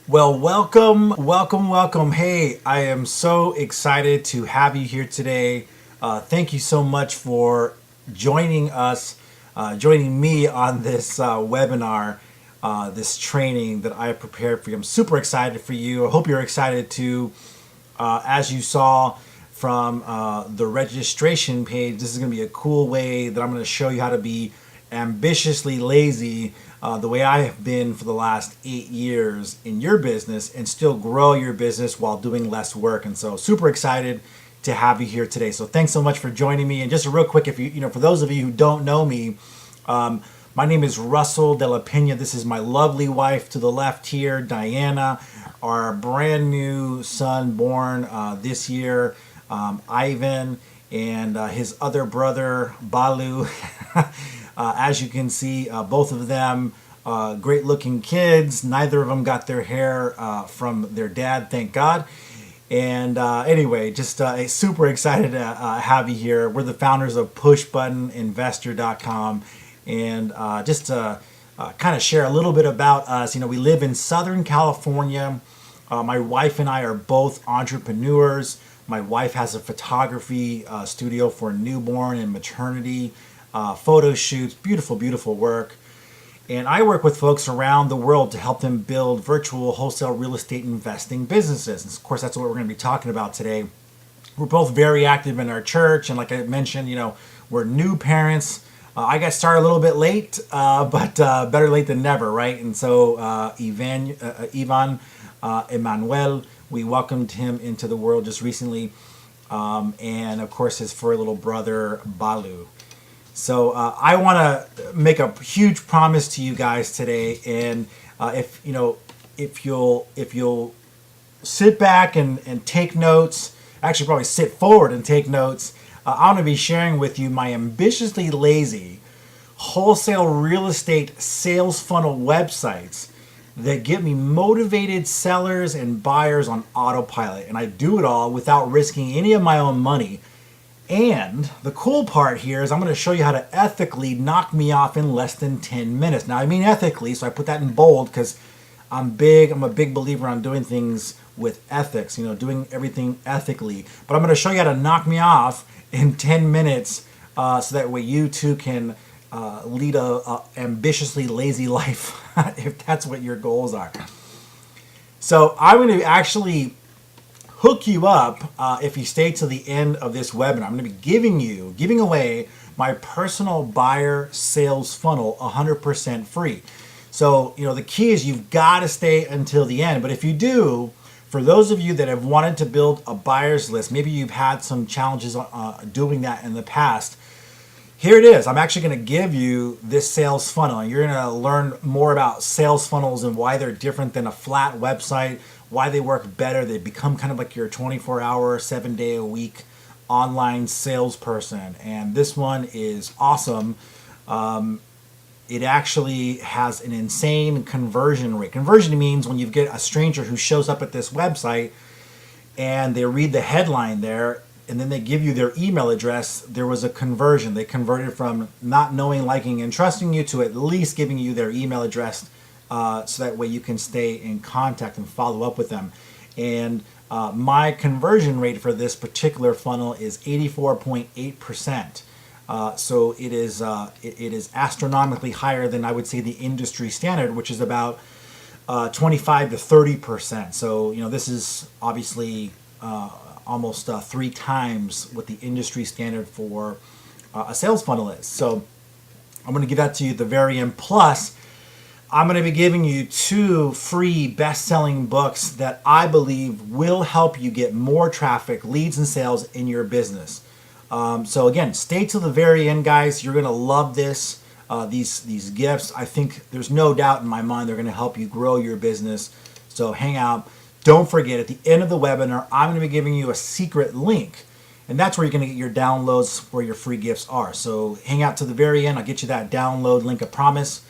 Well, welcome. Hey, I am so excited to have you here today. Thank you so much for joining us, joining me on this webinar, this training that I prepared for you. I'm super excited for you. I hope you're excited too. As you saw from the registration page, this is going to be a cool way that I'm going to show you how to be ambitiously lazy the way I have been for the last 8 years in your business and still grow your business while doing less work. And so super excited to have you here today. So thanks so much for joining me. And just real quick, if for those of you who don't know me, my name is Russell de la Peña. This is my lovely wife to the left here, Diana, our brand new son born this year, Ivan, and his other brother, Balu. As you can see, both of them great looking kids. Neither of them got their hair from their dad, thank God. And anyway, just super excited to have you here. We're the founders of pushbuttoninvestor.com. And just to kind of share a little bit about us, we live in Southern California. My wife and I are both entrepreneurs. My wife has a photography studio for newborn and maternity photo shoots, beautiful work. And I work with folks around the world to help them build virtual wholesale real estate investing businesses. And of course, that's what we're going to be talking about today. We're both very active in our church. And like I mentioned, we're new parents. I got started a little bit late, but better late than never, right? And so Ivan Emmanuel, we welcomed him into the world just recently. And of course, his furry little brother, Balu. So I want to make a huge promise to you guys today, and if you'll sit back and take notes, actually probably sit forward and take notes. I want to be sharing with you my ambitiously lazy wholesale real estate sales funnel websites that get me motivated sellers and buyers on autopilot, and I do it all without risking any of my own money. And the cool part here is I'm going to show you how to ethically knock me off in less than 10 minutes. Now, I mean ethically, so I put that in bold because I'm a big believer on doing things with ethics, doing everything ethically. But I'm going to show you how to knock me off in 10 minutes so that way you too can lead a ambitiously lazy life if that's what your goals are. So I'm going to actually hook you up if you stay to the end of this webinar. I'm going to be giving away my personal buyer sales funnel 100% free. So, the key is you've got to stay until the end. But if you do, for those of you that have wanted to build a buyer's list, maybe you've had some challenges doing that in the past, here it is. I'm actually going to give you this sales funnel. And you're going to learn more about sales funnels and why they're different than a flat website, why they work better. They become kind of like your 24-hour, 7-day-a-week online salesperson. And this one is awesome. It actually has an insane conversion rate. Conversion means when you get a stranger who shows up at this website and they read the headline there, and then they give you their email address, there was a conversion. They converted from not knowing, liking, and trusting you to at least giving you their email address so that way you can stay in contact and follow up with them. And my conversion rate for this particular funnel is 84.8%. So it is astronomically higher than I would say the industry standard, which is about 25 to 30%. So this is obviously almost 3 times what the industry standard for a sales funnel is. So I'm going to give that to you at the very end. Plus, I'm going to be giving you 2 free best-selling books that I believe will help you get more traffic, leads, and sales in your business. So again, stay till the very end, guys. You're going to love this. These gifts, I think there's no doubt in my mind they're going to help you grow your business. So hang out. Don't forget, at the end of the webinar, I'm going to be giving you a secret link. And that's where you're going to get your downloads where your free gifts are. So hang out to the very end. I'll get you that download link, I promise.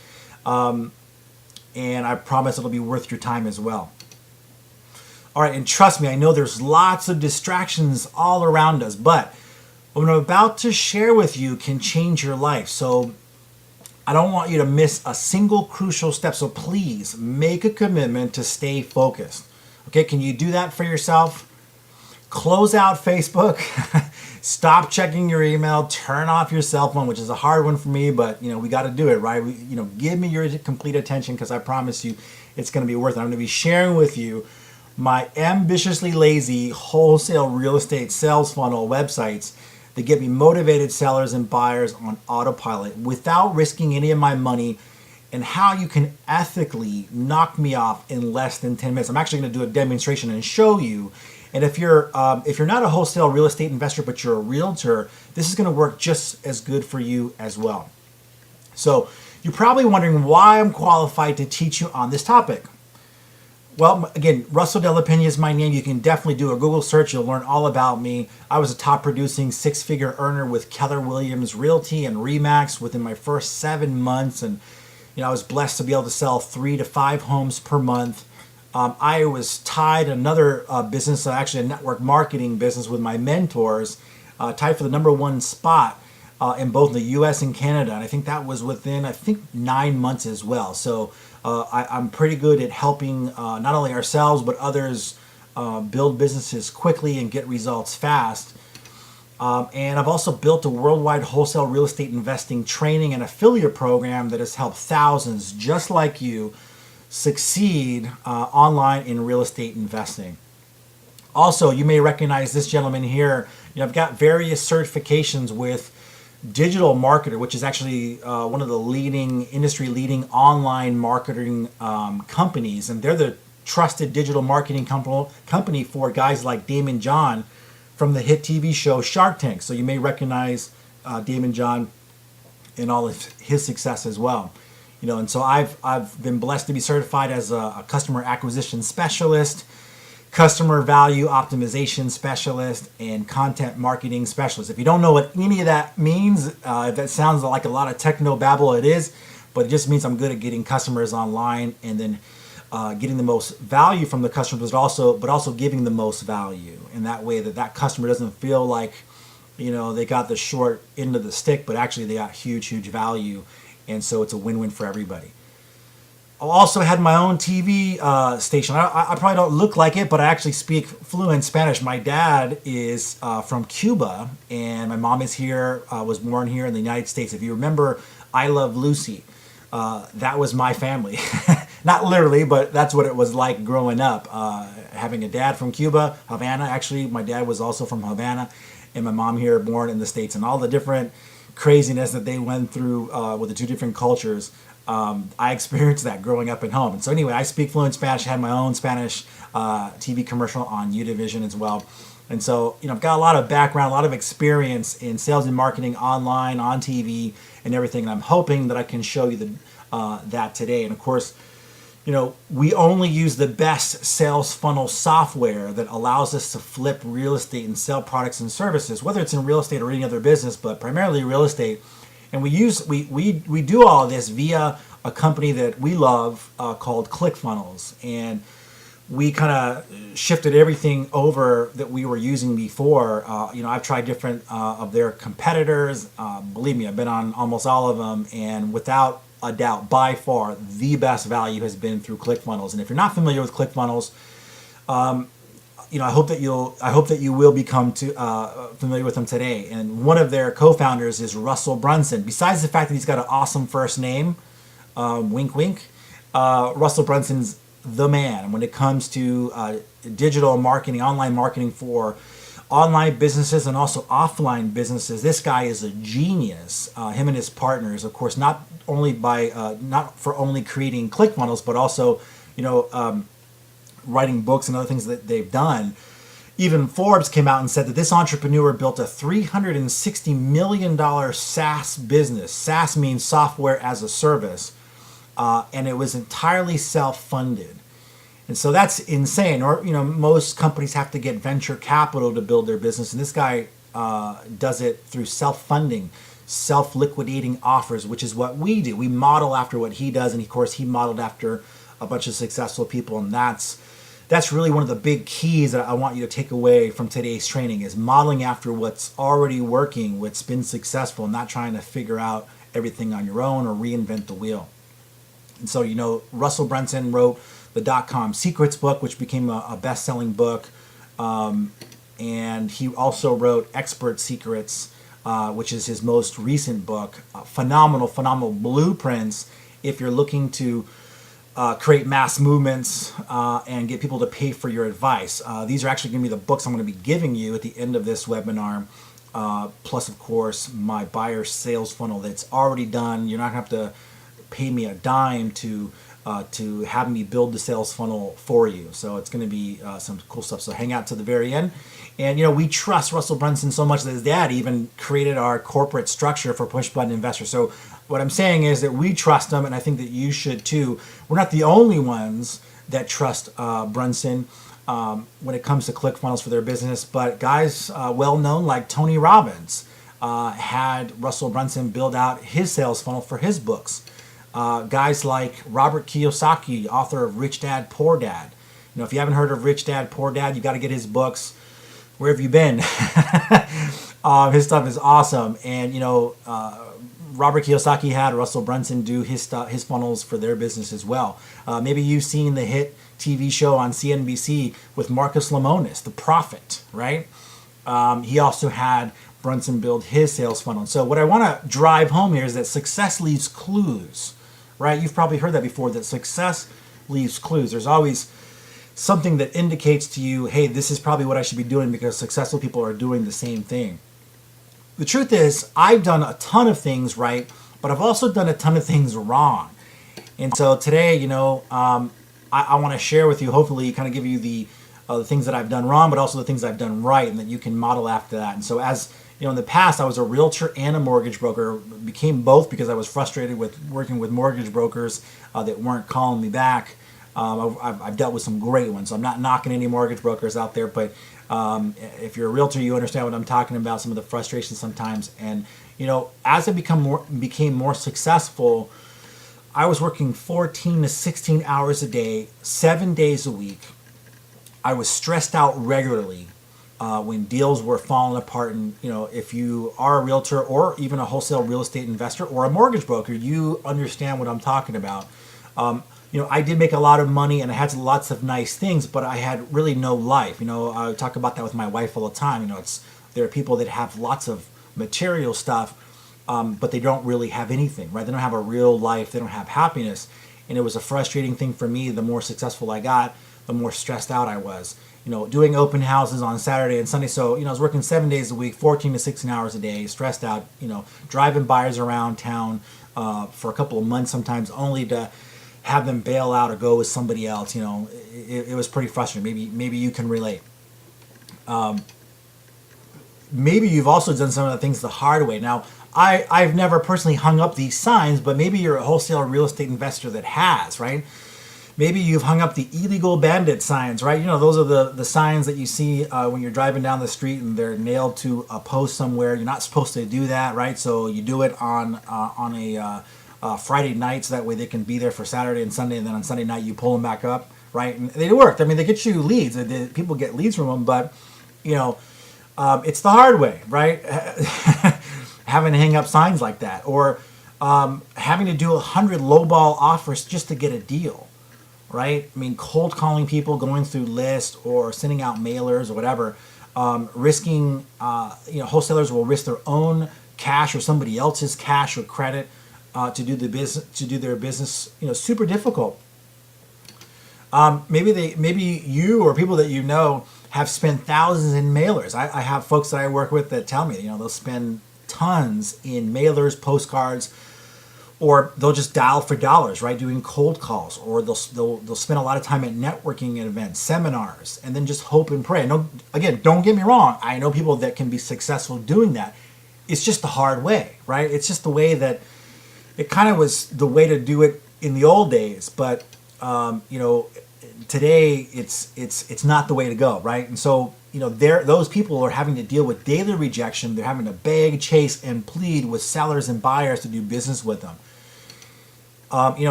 And I promise it'll be worth your time as well. All right, and trust me, I know there's lots of distractions all around us, but what I'm about to share with you can change your life. So I don't want you to miss a single crucial step. So please make a commitment to stay focused. Okay, can you do that for yourself? Close out Facebook. Stop checking your email. Turn off your cell phone, which is a hard one for me, but we got to do it, right? Give me your complete attention, because I promise you it's going to be worth it. I'm going to be sharing with you my ambitiously lazy wholesale real estate sales funnel websites that get me motivated sellers and buyers on autopilot without risking any of my money, and how you can ethically knock me off in less than 10 minutes. I'm actually going to do a demonstration and show you. And if you're not a wholesale real estate investor, but you're a realtor, this is going to work just as good for you as well. So you're probably wondering why I'm qualified to teach you on this topic. Well, again, Russell De La Peña is my name. You can definitely do a Google search. You'll learn all about me. I was a top producing 6-figure earner with Keller Williams Realty and RE/MAX within my first 7 months. And I was blessed to be able to sell 3 to 5 homes per month. I was tied another business, actually a network marketing business with my mentors, tied for the #1 spot in both the U.S. and Canada. And I think that was within, 9 months as well. So I'm pretty good at helping not only ourselves, but others build businesses quickly and get results fast. And I've also built a worldwide wholesale real estate investing training and affiliate program that has helped thousands just like you succeed online in real estate investing. Also, you may recognize this gentleman here. I've got various certifications with Digital Marketer, which is actually one of the industry-leading online marketing companies, and they're the trusted digital marketing company for guys like Daymond John from the hit TV show Shark Tank. So you may recognize Daymond John and all of his success as well. And so I've been blessed to be certified as a customer acquisition specialist, customer value optimization specialist, and content marketing specialist. If you don't know what any of that means, if that sounds like a lot of techno babble, it is, but it just means I'm good at getting customers online and then getting the most value from the customers, but also giving the most value. And that way that customer doesn't feel like, they got the short end of the stick, but actually they got huge value. And so it's a win-win for everybody. I also had my own TV station. I probably don't look like it, but I actually speak fluent Spanish. My dad is from Cuba, and my mom is here, was born here in the United States. If you remember I Love Lucy, that was my family. Not literally, but that's what it was like growing up. Having a dad from Cuba, Havana. Actually, my dad was also from Havana, and my mom here, born in the States. And all the different craziness that they went through with the two different cultures. I experienced that growing up at home. And so anyway, I speak fluent Spanish, had my own Spanish TV commercial on Univision as well. And so, I've got a lot of background, a lot of experience in sales and marketing online, on TV, and everything. And I'm hoping that I can show you that today. And of course, we only use the best sales funnel software that allows us to flip real estate and sell products and services, whether it's in real estate or any other business, but primarily real estate. And we do all of this via a company that we love called ClickFunnels. And we kind of shifted everything over that we were using before. I've tried different of their competitors. Believe me, I've been on almost all of them. And without a doubt, by far, the best value has been through ClickFunnels. And if you're not familiar with ClickFunnels, I hope that you will become familiar with them today. And one of their co-founders is Russell Brunson. Besides the fact that he's got an awesome first name, wink wink, Russell Brunson's the man when it comes to digital marketing, online marketing for online businesses and also offline businesses. This guy is a genius. Him and his partners, of course, not for only creating ClickFunnels, but also, writing books and other things that they've done. Even Forbes came out and said that this entrepreneur built a $360 million SaaS business. SaaS means software as a service, and it was entirely self-funded. And so that's insane. Or, most companies have to get venture capital to build their business, and this guy does it through self-funding, self-liquidating offers, which is what we do. We model after what he does, and of course he modeled after a bunch of successful people, and that's really one of the big keys that I want you to take away from today's training, is modeling after what's already working, what's been successful, not trying to figure out everything on your own or reinvent the wheel. And so, Russell Brunson wrote the Dot-Com Secrets book, which became a best-selling book. And he also wrote Expert Secrets, which is his most recent book. Phenomenal blueprints if you're looking to create mass movements and get people to pay for your advice. These are actually going to be the books I'm going to be giving you at the end of this webinar. Plus, of course, my buyer sales funnel that's already done. You're not going to have to pay me a dime to have me build the sales funnel for you. So it's going to be some cool stuff. So hang out to the very end. And, we trust Russell Brunson so much that his dad even created our corporate structure for push button investors. So what I'm saying is that we trust him, and I think that you should too. We're not the only ones that trust Brunson when it comes to ClickFunnels for their business, but guys well known like Tony Robbins had Russell Brunson build out his sales funnel for his books. Guys like Robert Kiyosaki, author of Rich Dad, Poor Dad. If you haven't heard of Rich Dad, Poor Dad, you got to get his books. Where have you been? His stuff is awesome. And, Robert Kiyosaki had Russell Brunson do his funnels for their business as well. Maybe you've seen the hit TV show on CNBC with Marcus Lemonis, The Prophet, right? He also had Brunson build his sales funnel. So what I want to drive home here is that success leaves clues, right? You've probably heard that before, that success leaves clues. There's always something that indicates to you, hey, this is probably what I should be doing because successful people are doing the same thing. The truth is, I've done a ton of things right, but I've also done a ton of things wrong. And so today, I want to share with you, hopefully kind of give you the things that I've done wrong, but also the things I've done right, and that you can model after that. And so as in the past, I was a realtor and a mortgage broker. Became both because I was frustrated with working with mortgage brokers that weren't calling me back. I've dealt with some great ones. So I'm not knocking any mortgage brokers out there, but if you're a realtor, you understand what I'm talking about, some of the frustrations sometimes. And, as I became more successful, I was working 14 to 16 hours a day, 7 days a week. I was stressed out regularly when deals were falling apart. And, if you are a realtor or even a wholesale real estate investor or a mortgage broker, you understand what I'm talking about. I did make a lot of money and I had lots of nice things, but I had really no life. I talk about that with my wife all the time. There are people that have lots of material stuff, but they don't really have anything, right? They don't have a real life. They don't have happiness. And it was a frustrating thing for me. The more successful I got, the more stressed out I was. Doing open houses on Saturday and Sunday. So, I was working 7 days a week, 14 to 16 hours a day, stressed out, driving buyers around town for a couple of months sometimes, only to have them bail out or go with somebody else. It was pretty frustrating. Maybe you can relate. Maybe you've also done some of the things the hard way. Now, I've never personally hung up these signs, but maybe you're a wholesale real estate investor that has, right? Maybe you've hung up the illegal bandit signs, right? Those are the signs that you see when you're driving down the street and they're nailed to a post somewhere. You're not supposed to do that, right? So you do it on a Friday night, so that way they can be there for Saturday and Sunday, and then on Sunday night you pull them back up, right? And they worked. I mean, they get you leads. People get leads from them, but it's the hard way, right? Having to hang up signs like that, or having to do 100 lowball offers just to get a deal, right? I mean, cold calling people, going through lists, or sending out mailers or whatever, risking. Wholesalers will risk their own cash or somebody else's cash or credit to do their business. Super difficult. Maybe you or people that have spent thousands in mailers. I have folks that I work with that tell me, they'll spend tons in mailers, postcards, or they'll just dial for dollars, right? Doing cold calls, or they'll spend a lot of time at networking events, seminars, and then just hope and pray. Again, don't get me wrong. I know people that can be successful doing that. It's just the hard way, right? It's just the way that it kind of was the way to do it in the old days, but today it's not the way to go, right? And so those people are having to deal with daily rejection. They're having to beg, chase, and plead with sellers and buyers to do business with them.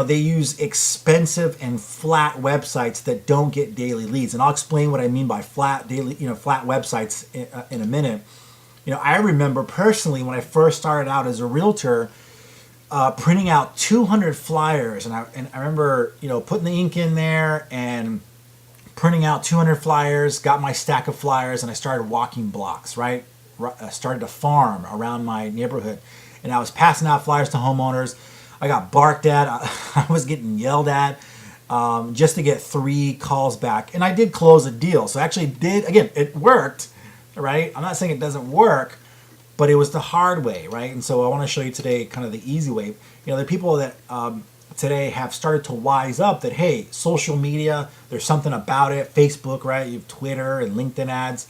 They use expensive and flat websites that don't get daily leads, and I'll explain what I mean by flat websites in a minute. I remember personally when I first started out as a realtor, printing out 200 flyers, and I remember, you know, putting the ink in there and printing out 200 flyers, got my stack of flyers, and I started walking blocks, right? I started to farm around my neighborhood, and I was passing out flyers to homeowners. I got barked at. I was getting yelled at just to get 3 calls back, and I did close a deal. So I actually did, again, it worked, right? I'm not saying it doesn't work, but it was the hard way, right? And so I want to show you today kind of the easy way. You know, there are people that today have started to wise up that, hey, social media, there's something about it. Facebook, right? You have Twitter and LinkedIn ads.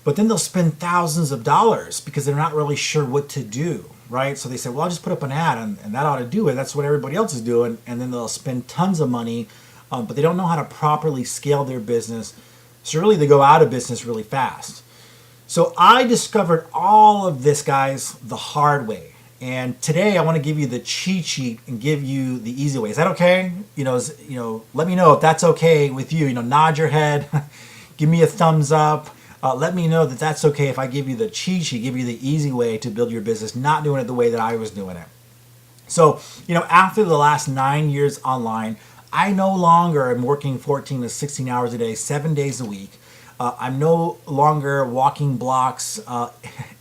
But then they'll spend thousands of dollars because they're not really sure what to do, right? So they say, well, I'll just put up an ad and that ought to do it. That's what everybody else is doing. And then they'll spend tons of money, but they don't know how to properly scale their business. So really they go out of business really fast. So I discovered all of this, guys, the hard way. And today I want to give you the cheat sheet and give you the easy way. Is that okay? You know, let me know if that's okay with you. You know, nod your head, give me a thumbs up. Let me know that that's okay if I give you the cheat sheet, give you the easy way to build your business, not doing it the way that I was doing it. So, you know, after the last 9 years online, I no longer am working 14 to 16 hours a day, 7 days a week. I'm no longer walking blocks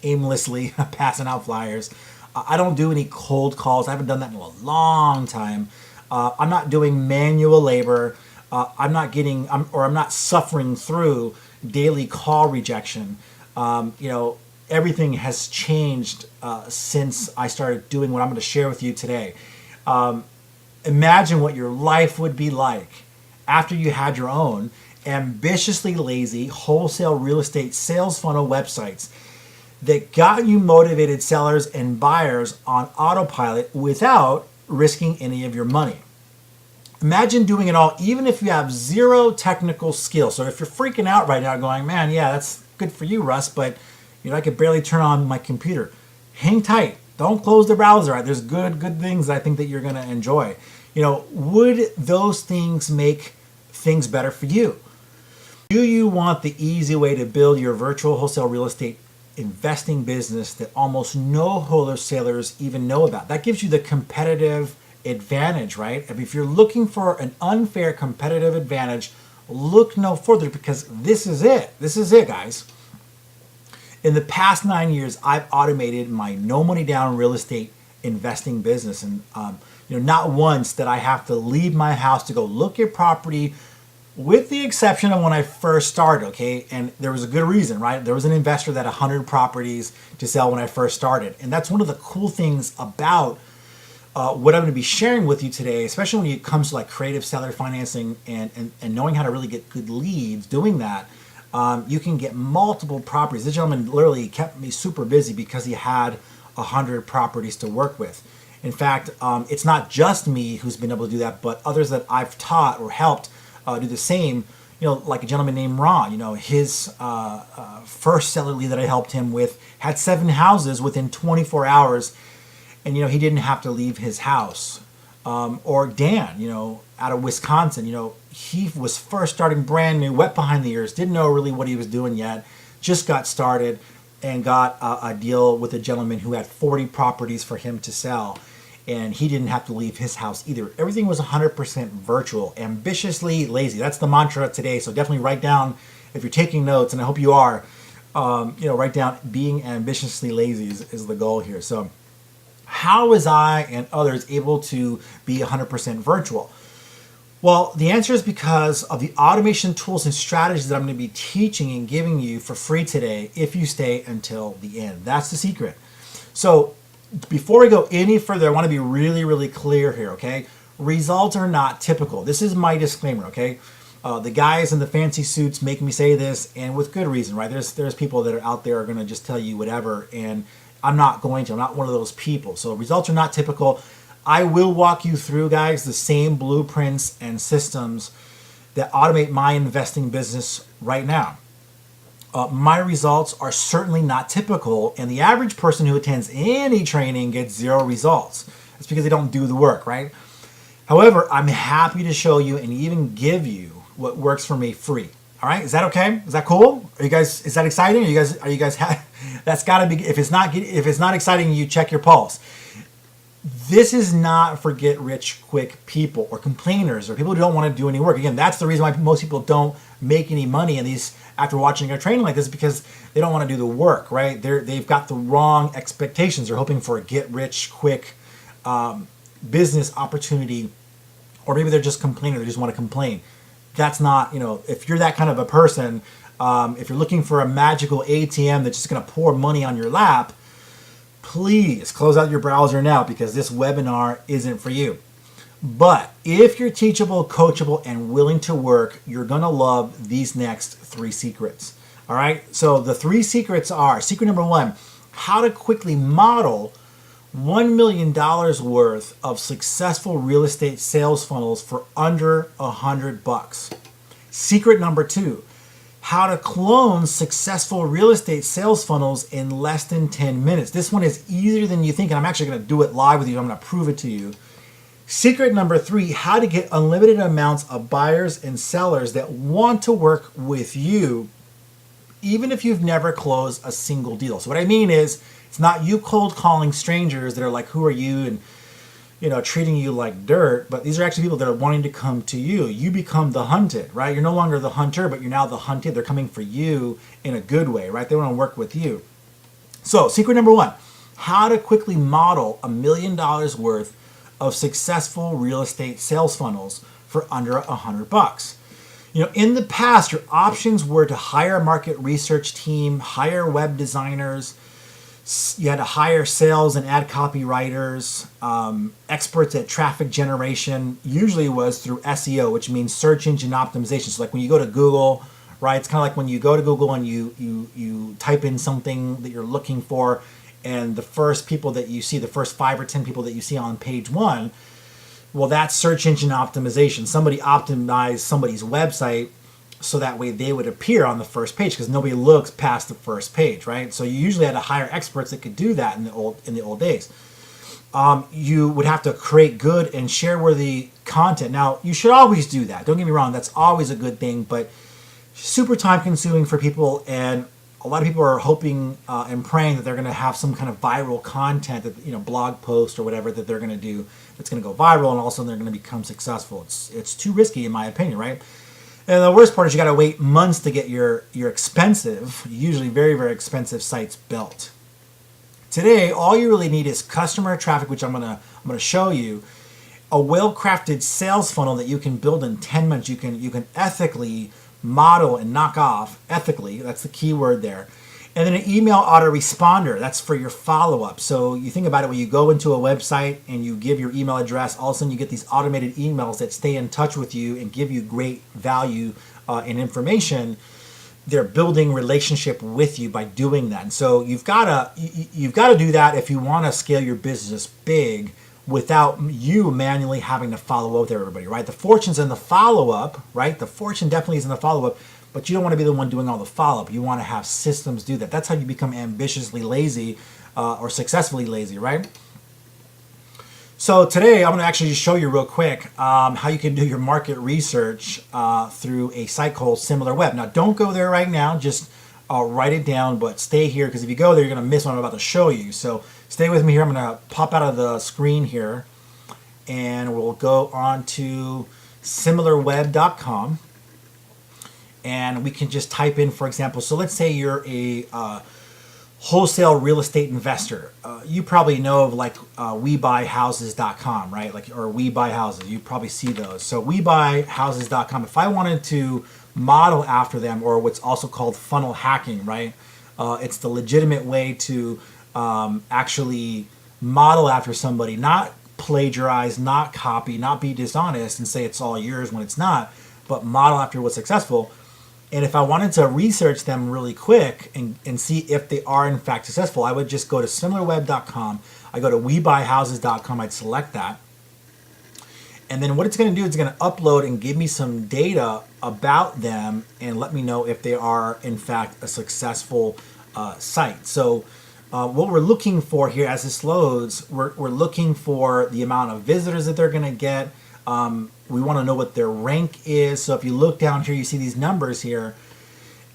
aimlessly, passing out flyers. I don't do any cold calls. I haven't done that in a long time. I'm not doing manual labor. I'm not suffering through daily call rejection. You know, everything has changed since I started doing what I'm going to share with you today. Imagine what your life would be like after you had your own ambitiously lazy wholesale real estate sales funnel websites that got you motivated sellers and buyers on autopilot without risking any of your money. Imagine doing it all, even if you have zero technical skill. So if you're freaking out right now going, man, yeah, that's good for you, Russ, but you know, I could barely turn on my computer. Hang tight. Don't close the browser. There's good things I think that you're going to enjoy. You know, would those things make things better for you? Do you want the easy way to build your virtual wholesale real estate investing business that almost no wholesalers even know about? That gives you the competitive advantage, right? If you're looking for an unfair competitive advantage, look no further, because this is it. This is it, guys. In the past 9 years, I've automated my no money down real estate investing business, and you know, not once did I have to leave my house to go look at property, with the exception of when I first started, okay? And there was a good reason, right? There was an investor that had 100 properties to sell when I first started. And that's one of the cool things about what I'm going to be sharing with you today, especially when it comes to like creative seller financing and knowing how to really get good leads. Doing that, you can get multiple properties. This gentleman literally kept me super busy because he had 100 properties to work with. In fact, it's not just me who's been able to do that, but others that I've taught or helped do the same. You know, like a gentleman named Ron, you know, his first seller lead that I helped him with had 7 houses within 24 hours. And, you know, he didn't have to leave his house. Or Dan, you know, out of Wisconsin, you know, he was first starting brand new, wet behind the ears, didn't know really what he was doing yet, just got started and got a deal with a gentleman who had 40 properties for him to sell. And he didn't have to leave his house either. Everything was 100% virtual, ambitiously lazy. That's the mantra today. So definitely write down, if you're taking notes, and I hope you are, you know, write down being ambitiously lazy is the goal here. So how was I and others able to be 100% virtual? Well, the answer is because of the automation tools and strategies that I'm going to be teaching and giving you for free today if you stay until the end. That's the secret. So before we go any further, I want to be really clear here, okay? Results are not typical. This is my disclaimer, okay? The guys in the fancy suits make me say this, and with good reason, right? There's people that are out there are going to just tell you whatever, and I'm not going to. I'm not one of those people. So results are not typical. I will walk you through, guys, the same blueprints and systems that automate my investing business right now. My results are certainly not typical, and the average person who attends any training gets 0 results. It's because they don't do the work, right? However, I'm happy to show you and even give you what works for me free. All right, is that okay? Is that cool? Are you guys? Is that exciting? Are you guys? That's got to be. If it's not exciting, you check your pulse. This is not for get rich quick people or complainers or people who don't want to do any work. Again, that's the reason why most people don't make any money in these after watching a training like this, because they don't want to do the work, right? They've got the wrong expectations. They're hoping for a get rich quick business opportunity, or maybe they're just complaining. They just want to complain. That's not, if you're that kind of a person, if you're looking for a magical ATM that's just going to pour money on your lap, please close out your browser now, because this webinar isn't for you. But if you're teachable, coachable, and willing to work, you're going to love these next 3 secrets. All right. So the 3 secrets are: secret number 1, how to quickly model $1 million worth of successful real estate sales funnels for under $100. Secret number 2, how to clone successful real estate sales funnels in less than 10 minutes. This one is easier than you think, and I'm actually going to do it live with you. I'm going to prove it to you. Secret number 3, how to get unlimited amounts of buyers and sellers that want to work with you, even if you've never closed a single deal. So what I mean is, it's not you cold calling strangers that are like, who are you? And treating you like dirt, but these are actually people that are wanting to come to you. You become the hunted, right? You're no longer the hunter, but you're now the hunted. They're coming for you in a good way, right? They want to work with you. So secret number 1, how to quickly model $1 million worth of successful real estate sales funnels for under $100. In the past, your options were to hire a market research team, hire web designers. You had to hire sales and ad copywriters, experts at traffic generation. Usually was through SEO, which means search engine optimization. So like when you go to Google, right? It's kind of like when you go to Google and you type in something that you're looking for, and the first people that you see, the first 5 or 10 people that you see on page 1, well, that's search engine optimization. Somebody optimized somebody's website so that way they would appear on the first page, because nobody looks past the first page, right? So you usually had to hire experts that could do that in the old days. You would have to create good and share-worthy content. Now, you should always do that. Don't get me wrong. That's always a good thing, but super time-consuming for people, and a lot of people are hoping and praying that they're going to have some kind of viral content, that blog post or whatever that they're going to do that's going to go viral, and all of a sudden they're going to become successful. It's too risky, in my opinion, right? And the worst part is you got to wait months to get your expensive, usually very, very expensive sites built. Today, all you really need is customer traffic, which I'm gonna show you, a well-crafted sales funnel that you can build in 10 minutes. You can ethically model and knock off, ethically, that's the key word there. And then an email autoresponder, that's for your follow-up. So you think about it, when you go into a website and you give your email address, all of a sudden you get these automated emails that stay in touch with you and give you great value and information. They're building relationship with you by doing that. And so you've got to do that if you want to scale your business big without you manually having to follow up with everybody, right? The fortune's in the follow-up, right? The fortune definitely is in the follow-up. But you don't want to be the one doing all the follow-up. You want to have systems do that. That's how you become ambitiously lazy or successfully lazy, right? So today I'm going to actually just show you real quick how you can do your market research through a site called SimilarWeb. Now, don't go there right now. Just write it down, but stay here, because if you go there, you're going to miss what I'm about to show you. So stay with me here. I'm going to pop out of the screen here, and we'll go on to SimilarWeb.com. And we can just type in, for example, so let's say you're a wholesale real estate investor. You probably know of like WeBuyHouses.com, right? Or We Buy Houses. You probably see those. So WeBuyHouses.com. If I wanted to model after them, or what's also called funnel hacking, right? It's the legitimate way to actually model after somebody, not plagiarize, not copy, not be dishonest and say it's all yours when it's not, but model after what's successful. And if I wanted to research them really quick and see if they are in fact successful, I would just go to SimilarWeb.com. I go to WeBuyHouses.com. I'd select that. And then what it's going to do is it's going to upload and give me some data about them and let me know if they are in fact a successful site. So what we're looking for here as this loads, we're looking for the amount of visitors that they're going to get. We want to know what their rank is. So if you look down here, you see these numbers here,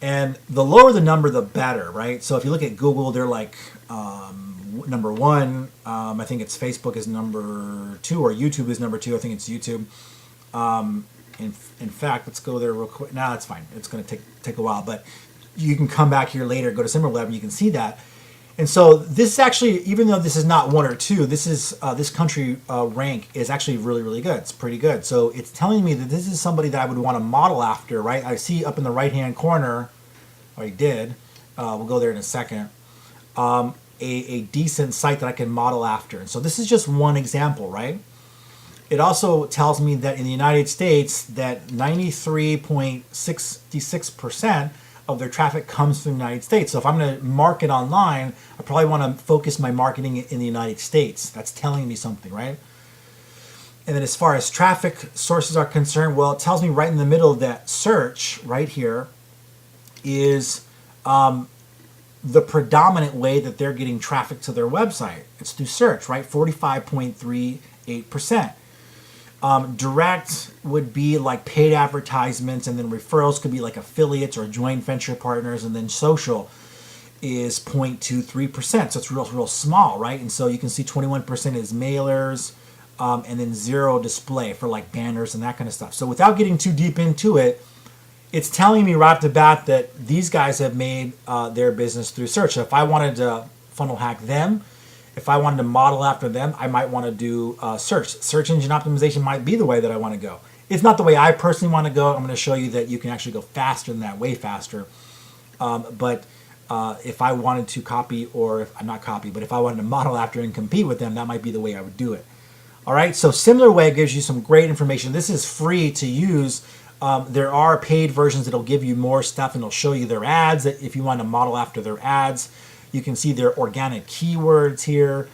and the lower the number, the better, right? So if you look at Google, they're like 1 number one. I think it's Facebook is number two, or YouTube is number two. I think it's YouTube. In fact, let's go there real quick. No, that's fine. It's going to take a while, but you can come back here later, go to SimilarWeb, and you can see that. And so this actually, even though this is not one or two, this is this country rank is actually really, really good. It's pretty good. So it's telling me that this is somebody that I would want to model after, right? I see up in the right-hand corner, or I did, we'll go there in a second, a decent site that I can model after. And so this is just one example, right? It also tells me that in the United States that 93.66% of their traffic comes from the United States. So if I'm going to market online, I probably want to focus my marketing in the United States. That's telling me something, right? And then as far as traffic sources are concerned, well, it tells me right in the middle that search right here is the predominant way that they're getting traffic to their website. It's through search, right? 45.38%. Direct would be like paid advertisements, and then referrals could be like affiliates or joint venture partners, and then social is 0.23%. So it's real small, right? And so you can see 21% is mailers, and then zero display for like banners and that kind of stuff. So without getting too deep into it, it's telling me right off the bat that these guys have made their business through search. So if I wanted to funnel hack them, if I wanted to model after them, I might want to do search. Search engine optimization might be the way that I want to go. It's not the way I personally want to go. I'm going to show you that you can actually go faster than that, way faster. But if I wanted to copy, or if not copy, but if I wanted to model after and compete with them, that might be the way I would do it. All right, so SimilarWeb gives you some great information. This is free to use. There are paid versions that'll give you more stuff, and it'll show you their ads that if you want to model after their ads. You can see their organic keywords here,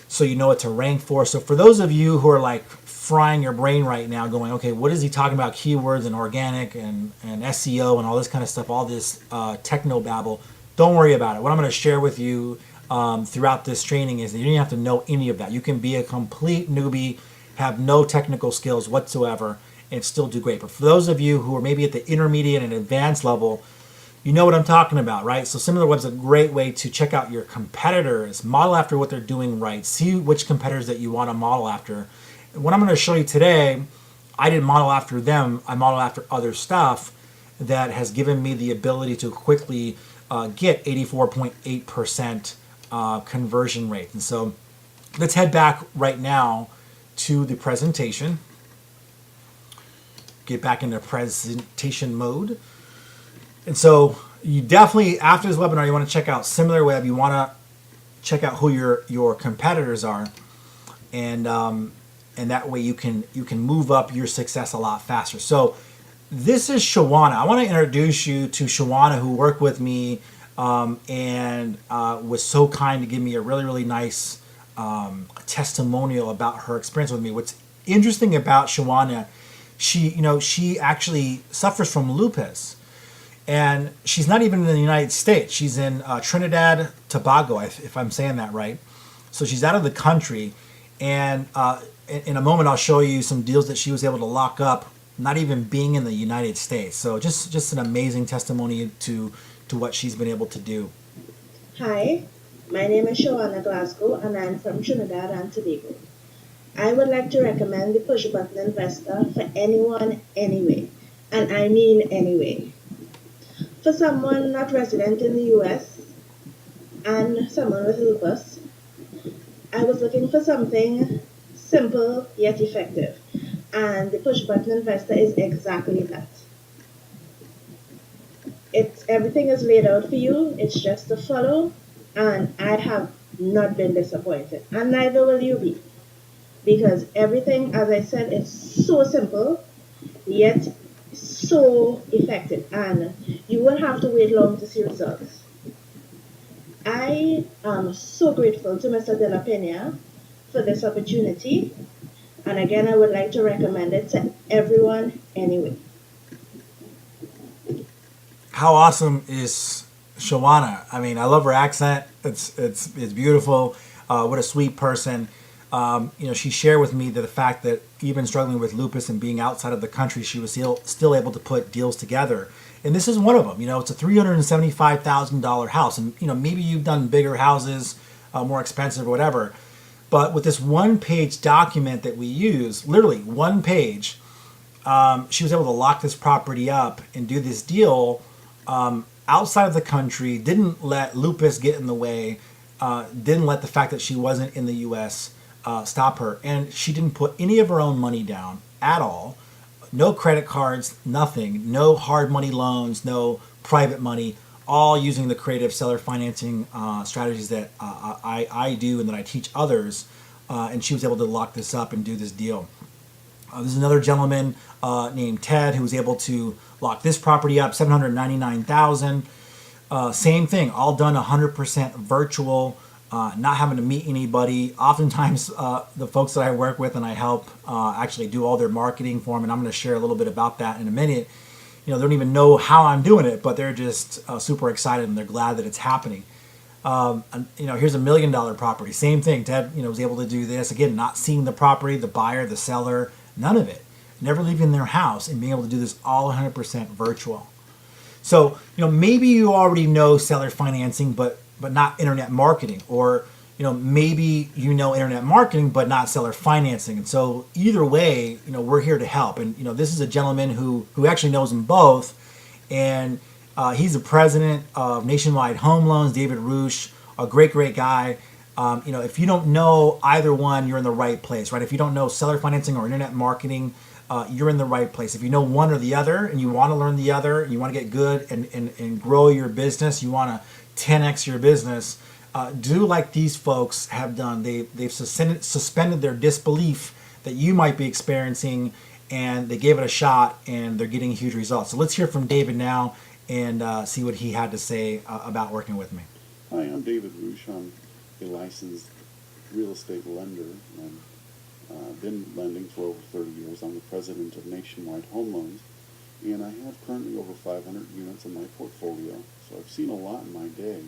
so you know what to rank for. So for those of you who are like frying your brain right now going, okay, what is he talking about, keywords and organic and SEO and all this kind of stuff, all this techno babble, don't worry about it. What I'm going to share with you throughout this training is that you don't have to know any of that. You can be a complete newbie, have no technical skills whatsoever, and still do great. But for those of you who are maybe at the intermediate and advanced level, you know what I'm talking about, right? So SimilarWeb's a great way to check out your competitors, model after what they're doing right, see which competitors that you want to model after. What I'm going to show you today, I didn't model after them, I modeled after other stuff that has given me the ability to quickly get 84.8% conversion rate. And so let's head back right now to the presentation. Get back into presentation mode. And so you definitely, after this webinar, you want to check out SimilarWeb. You want to check out who your competitors are, and that way you can move up your success a lot faster. So this is Shawana. I want to introduce you to Shawana, who worked with me and was so kind to give me a really, really nice testimonial about her experience with me. What's interesting about Shawana, she actually suffers from lupus. And she's not even in the United States. She's in Trinidad, Tobago, if I'm saying that right. So she's out of the country. And in a moment, I'll show you some deals that she was able to lock up, not even being in the United States. So just an amazing testimony to what she's been able to do. Hi, my name is Shawana Glasgow, and I'm from Trinidad and Tobago. I would like to recommend the push button investor for anyone, anyway. And I mean anyway. For someone not resident in the US and someone with lupus, I was looking for something simple yet effective, and the push button investor is exactly that. Everything is laid out for you, it's just to follow, and I have not been disappointed, and neither will you be, because everything, as I said, is so simple yet so effective, and you won't have to wait long to see results. I am so grateful to Mr. De La Peña for this opportunity, and again, I would like to recommend it to everyone anyway. How awesome is Shawana? I mean, I love her accent. It's beautiful. What a sweet person. She shared with me that the fact that even struggling with lupus and being outside of the country, she was still able to put deals together. And this is one of them. It's a $375,000 house. And, maybe you've done bigger houses. more expensive or whatever. But with this one-page document that we use, literally one page, she was able to lock this property up and do this deal outside of the country, didn't let lupus get in the way, didn't let the fact that she wasn't in the U.S. Stop her. And she didn't put any of her own money down at all. No credit cards, nothing. No hard money loans, no private money, all using the creative seller financing strategies that I do and that I teach others. And she was able to lock this up and do this deal. There's another gentleman named Ted who was able to lock this property up, $799,000. Same thing, all done 100% virtual, not having to meet anybody. Oftentimes, the folks that I work with and I help actually do all their marketing for them, and I'm going to share a little bit about that in a minute. They don't even know how I'm doing it, but they're just super excited and they're glad that it's happening. Here's $1 million property. Same thing. Ted, was able to do this. Again, not seeing the property, the buyer, the seller, none of it. Never leaving their house and being able to do this all 100% virtual. So, maybe you already know seller financing, but not internet marketing, or maybe internet marketing but not seller financing. And so either way, we're here to help. And this is a gentleman who actually knows them both, and he's the president of Nationwide Home Loans, David Roosh, a great guy. If you don't know either one, you're in the right place, right? If you don't know seller financing or internet marketing, you're in the right place. If you know one or the other and you want to learn the other, and you want to get good and grow your business, you want to 10x your business, do like these folks have done. They've suspended their disbelief that you might be experiencing, and they gave it a shot, and they're getting huge results. So let's hear from David now and see what he had to say about working with me. Hi, I'm David Roosh. I'm a licensed real estate lender, and been lending for over 30 years. I'm the president of Nationwide Home Loans, and I have currently over 500 units in my portfolio, so I've seen a lot in my day.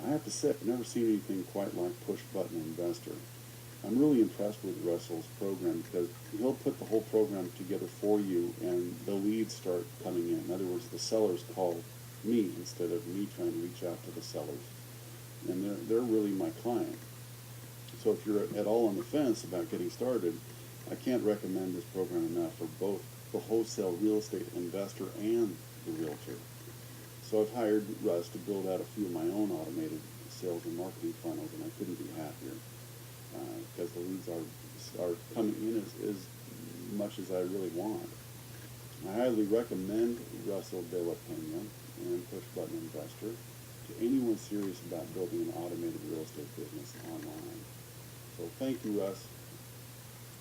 I have to say, I've never seen anything quite like Push Button Investor. I'm really impressed with Russell's program because he'll put the whole program together for you, and the leads start coming in. In other words, the sellers call me instead of me trying to reach out to the sellers, and they're really my client. So if you're at all on the fence about getting started, I can't recommend this program enough for both the wholesale real estate investor and the realtor. So I've hired Russ to build out a few of my own automated sales and marketing funnels, and I couldn't be happier because the leads are coming in as much as I really want. I highly recommend Russell de la Peña and Push Button Investor to anyone serious about building an automated real estate business online. So thank you, Russ.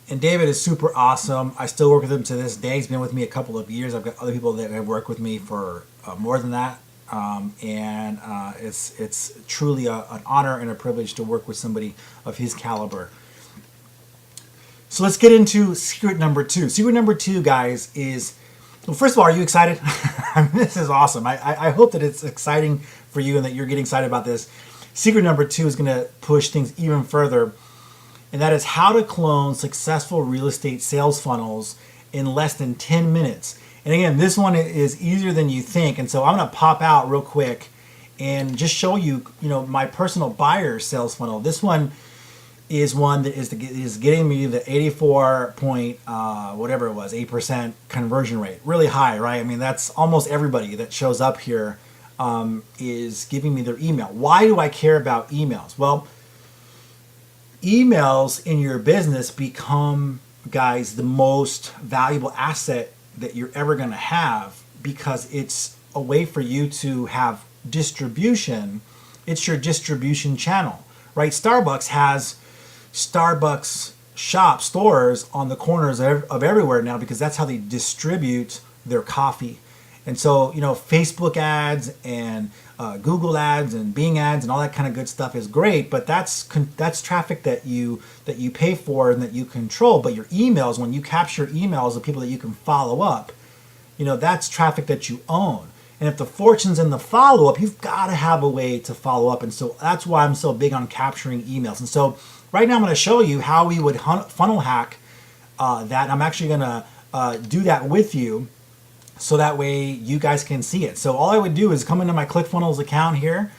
And David is super awesome. I still work with him to this day. He's been with me a couple of years. I've got other people that have worked with me for more than that. It's truly an honor and a privilege to work with somebody of his caliber. So let's get into secret number 2. Secret number 2, guys, is, well, first of all, are you excited? I mean, this is awesome. I hope that it's exciting for you and that you're getting excited about this. Secret number 2 is going to push things even further, and that is how to clone successful real estate sales funnels in less than 10 minutes. And again, this one is easier than you think. And so I'm going to pop out real quick and just show you, my personal buyer sales funnel. This one is one that is getting me the 84 point, whatever it was, 8% conversion rate. Really high, right? I mean, that's almost everybody that shows up here is giving me their email. Why do I care about emails? Well, emails in your business become, guys, the most valuable asset that you're ever going to have, because it's a way for you to have distribution. It's your distribution channel, right? Starbucks has Starbucks stores on the corners of everywhere now, because that's how they distribute their coffee. And so, Facebook ads and Google ads and Bing ads and all that kind of good stuff is great, but that's traffic that you pay for and that you control. But your emails, when you capture emails of people that you can follow up, that's traffic that you own. And if the fortune's in the follow-up, you've got to have a way to follow up. And so that's why I'm so big on capturing emails. And so right now I'm going to show you how we would funnel hack that. I'm actually going to do that with you, so that way you guys can see it. So all I would do is come into my ClickFunnels account here,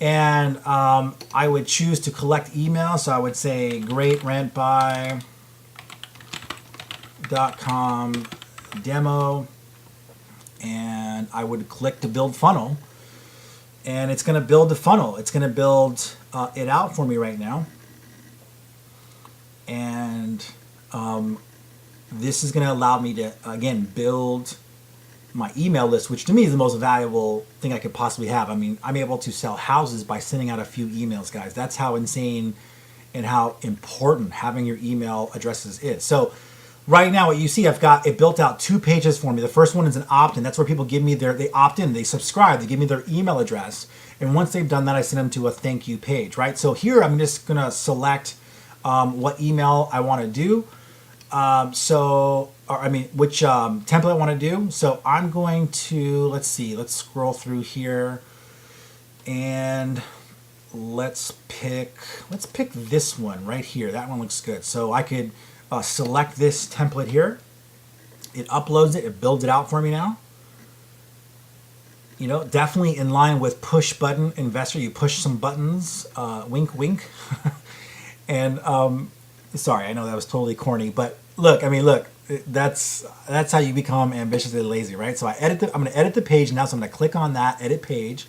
And I would choose to collect email. So I would say greatrentbuy.com demo, and I would click to build funnel, and it's going to build the funnel. It's going to build it out for me right now. And this is going to allow me to, again, build my email list, which to me is the most valuable thing I could possibly have. I mean, I'm able to sell houses by sending out a few emails, guys. That's how insane and how important having your email addresses is. So right now what you see, I've got it built out 2 pages for me. The first one is an opt-in. That's where people give me they opt in, they subscribe, they give me their email address. And once they've done that, I send them to a thank you page, right? So here I'm just going to select what email I want to do. Which template I want to do. So I'm going to, let's scroll through here, and let's pick this one right here. That one looks good. So I could select this template here. It uploads it, it builds it out for me now. You know, definitely in line with push button investor. You push some buttons, wink, wink. And sorry, I know that was totally corny, but look, that's how you become ambitiously lazy, right? So I'm going to edit the page now. So I'm going to click on that edit page,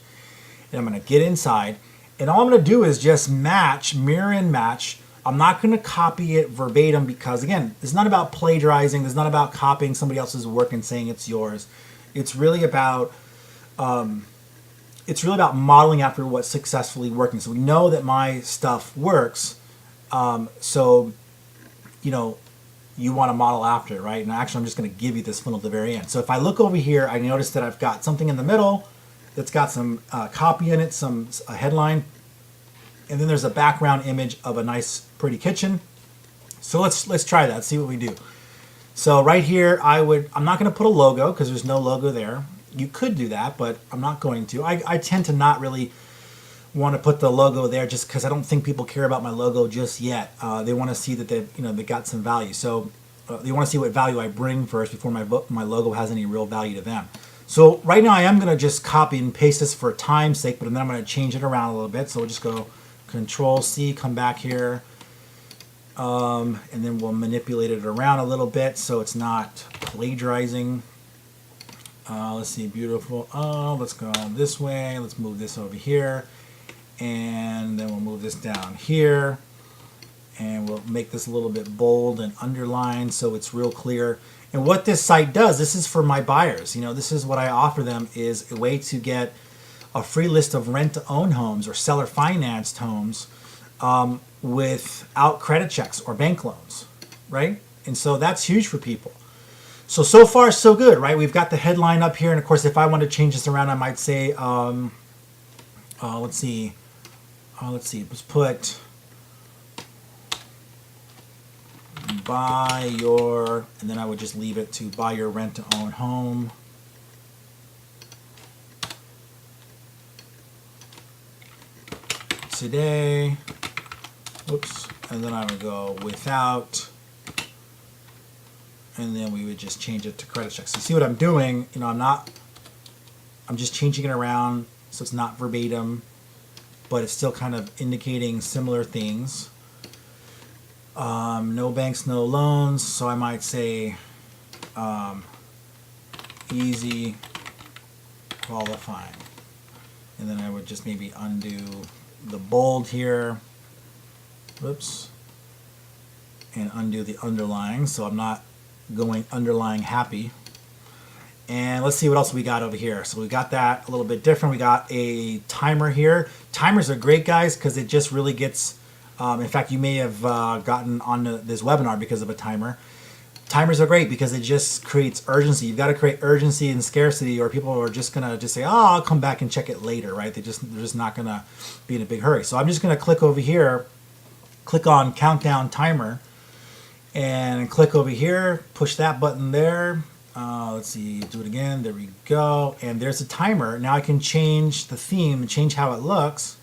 and I'm going to get inside, and all I'm going to do is just mirror and match. I'm not going to copy it verbatim because, again, it's not about plagiarizing. It's not about copying somebody else's work and saying it's yours. It's really about modeling after what's successfully working. So we know that my stuff works. So, you know, you want to model after it, right? And actually, I'm just going to give you this funnel at the very end. So if I look over here, I notice that I've got something in the middle that's got some copy in it, a headline, and then there's a background image of a nice, pretty kitchen. So let's try that. See what we do. So right here, I'm not going to put a logo because there's no logo there. You could do that, but I'm not going to. I tend to not really want to put the logo there just because I don't think people care about my logo just yet. They want to see that they got some value. So they want to see what value I bring first before my logo has any real value to them. So right now I am going to just copy and paste this for time's sake, but then I'm going to change it around a little bit. So we'll just go Control C, come back here, and then we'll manipulate it around a little bit so it's not plagiarizing. Let's see, beautiful. Let's go this way. Let's move this over here. And then we'll move this down here, and we'll make this a little bit bold and underlined so it's real clear. And what this site does, this is for my buyers. You know, this is what I offer them, is a way to get a free list of rent-to-own homes or seller-financed homes without credit checks or bank loans, right? And so that's huge for people. So far, so good, right? We've got the headline up here, and of course, if I want to change this around, I might say, let's see, let's put buy your, and then I would just leave it to buy your rent-to-own home. Today, oops, and then I would go without, and then we would just change it to credit checks. So see what I'm doing, you know, I'm just changing it around so it's not verbatim, but it's still kind of indicating similar things. No banks, no loans, so I might say easy qualifying. And then I would just maybe undo the bold here, whoops, and undo the underlying, so I'm not going underlying happy. And let's see what else we got over here. So we got that a little bit different. We got a timer here. Timers are great, guys, because it just really gets, in fact, you may have gotten onto this webinar because of a timer. Timers are great because it just creates urgency. You've got to create urgency and scarcity, or people are just going to just say, oh, I'll come back and check it later, right? They're just not going to be in a big hurry. So I'm just going to click over here, click on countdown timer, and click over here, push that button there. Let's see, do it again. There we go. And there's a timer. Now I can change the theme and change how it looks.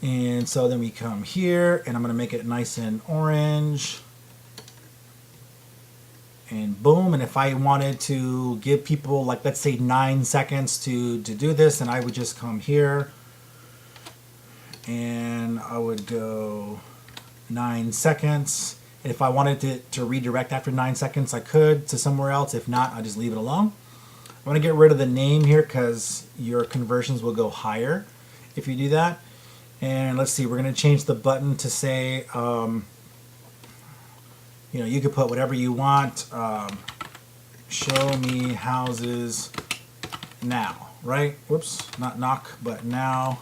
And so then we come here, and I'm going to make it nice and orange. And boom. And if I wanted to give people, like, let's say 9 seconds to do this, and I would just come here, and I would go 9 seconds. And if I wanted to redirect after 9 seconds, I could to somewhere else. If not, I just leave it alone. I want to get rid of the name here because your conversions will go higher if you do that. And let's see, we're going to change the button to say, you could put whatever you want. Show me houses now, right? Whoops, not knock, but now.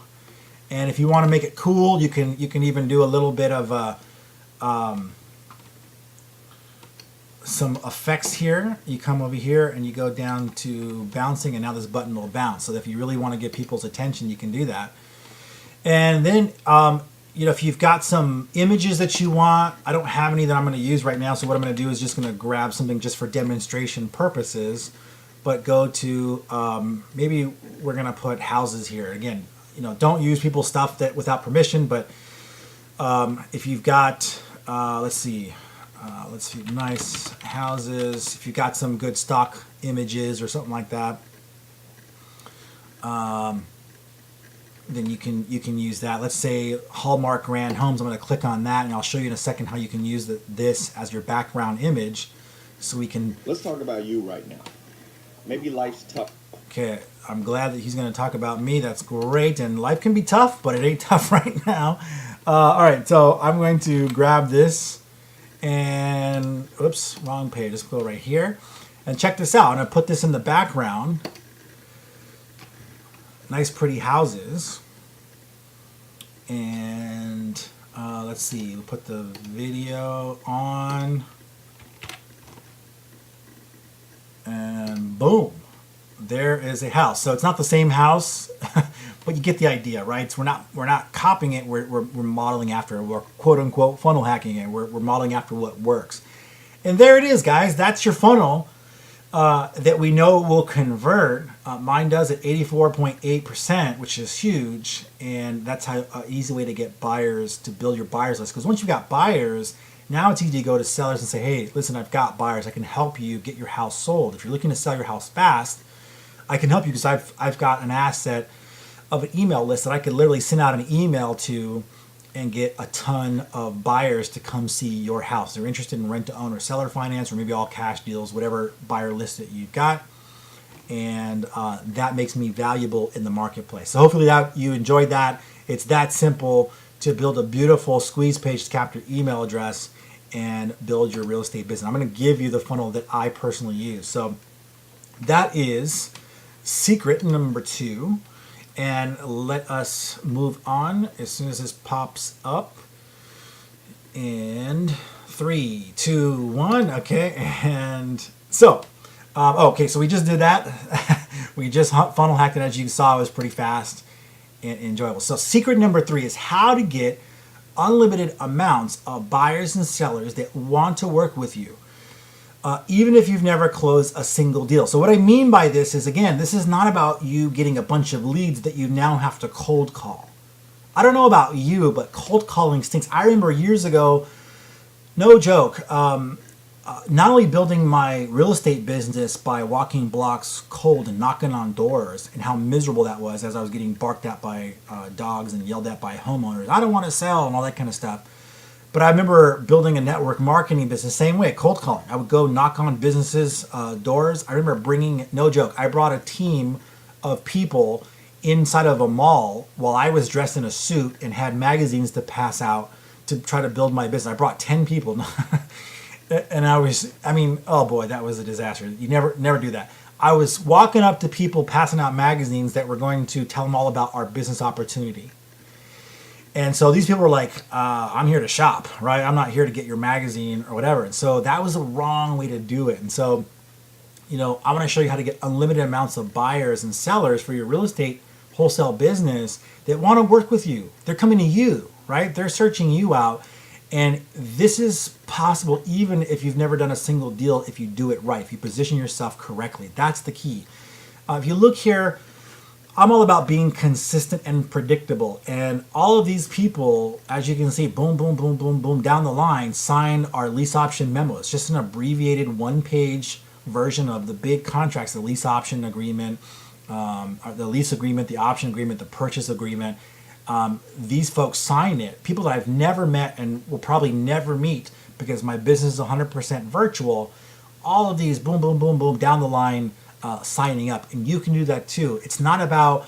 And if you want to make it cool, you can even do a little bit of some effects here. You come over here and you go down to bouncing, and now this button will bounce. So if you really want to get people's attention, you can do that. And then if you've got some images that you want, I don't have any that I'm going to use right now. So what I'm going to do is just going to grab something just for demonstration purposes. But go to maybe we're going to put houses here again. Don't use people's stuff that without permission. But if you've got let's see, nice houses. If you've got some good stock images or something like that, then you can use that. Let's say Hallmark Grand Homes. I'm going to click on that, and I'll show you in a second how you can use this as your background image, so we can. Let's talk about you right now. Maybe life's tough. Okay, I'm glad that he's going to talk about me. That's great, and life can be tough, but it ain't tough right now. All right, so I'm going to grab this. And oops, wrong page. Let's go right here and check this out. I'm going to put this in the background. Nice pretty houses. And let's see, we'll put the video on. And boom, there is a house. So it's not the same house, but you get the idea, right? So we're not copying it. We're modeling after it. We're quote unquote funnel hacking it. We're modeling after what works. And there it is, guys. That's your funnel that we know will convert. Mine does at 84.8%, which is huge. And that's how easy way to get buyers, to build your buyers list. Because once you've got buyers, now it's easy to go to sellers and say, hey, listen, I've got buyers. I can help you get your house sold. If you're looking to sell your house fast, I can help you because I've got an asset of an email list that I could literally send out an email to and get a ton of buyers to come see your house. They're interested in rent to own or seller finance, or maybe all cash deals, whatever buyer list that you've got. And that makes me valuable in the marketplace. So hopefully that you enjoyed that. It's that simple to build a beautiful squeeze page to capture email address and build your real estate business. I'm going to give you the funnel that I personally use. So that is secret number 2. And let us move on as soon as this pops up. And 3, 2, 1. Okay. And so, okay, so we just did that. We just funnel hacked it. As you saw, it was pretty fast and enjoyable. So secret number 3 is how to get unlimited amounts of buyers and sellers that want to work with you, even if you've never closed a single deal. So what I mean by this is, again, this is not about you getting a bunch of leads that you now have to cold call. I don't know about you, but cold calling stinks. I remember years ago, no joke, not only building my real estate business by walking blocks cold and knocking on doors, and how miserable that was as I was getting barked at by dogs and yelled at by homeowners. I don't want to sell and all that kind of stuff. But I remember building a network marketing business, same way, cold calling. I would go knock on businesses' doors. I remember bringing, no joke, I brought a team of people inside of a mall while I was dressed in a suit and had magazines to pass out to try to build my business. I brought 10 people. And oh boy, that was a disaster. You never do that. I was walking up to people passing out magazines that were going to tell them all about our business opportunity. And so these people were like, I'm here to shop, right? I'm not here to get your magazine or whatever. And so that was the wrong way to do it. And so, I want to show you how to get unlimited amounts of buyers and sellers for your real estate wholesale business that want to work with you. They're coming to you, right? They're searching you out. And this is possible even if you've never done a single deal, if you do it right, if you position yourself correctly. That's the key. If you look here, I'm all about being consistent and predictable. And all of these people, as you can see, boom, boom, boom, boom, boom, down the line, sign our lease option memo. It's just an abbreviated one-page version of the big contracts, the lease option agreement, the lease agreement, the option agreement, the purchase agreement. these folks sign it. People that I've never met and will probably never meet because my business is 100% virtual. All of these, boom, boom, boom, boom, down the line, signing up, and you can do that too. It's not about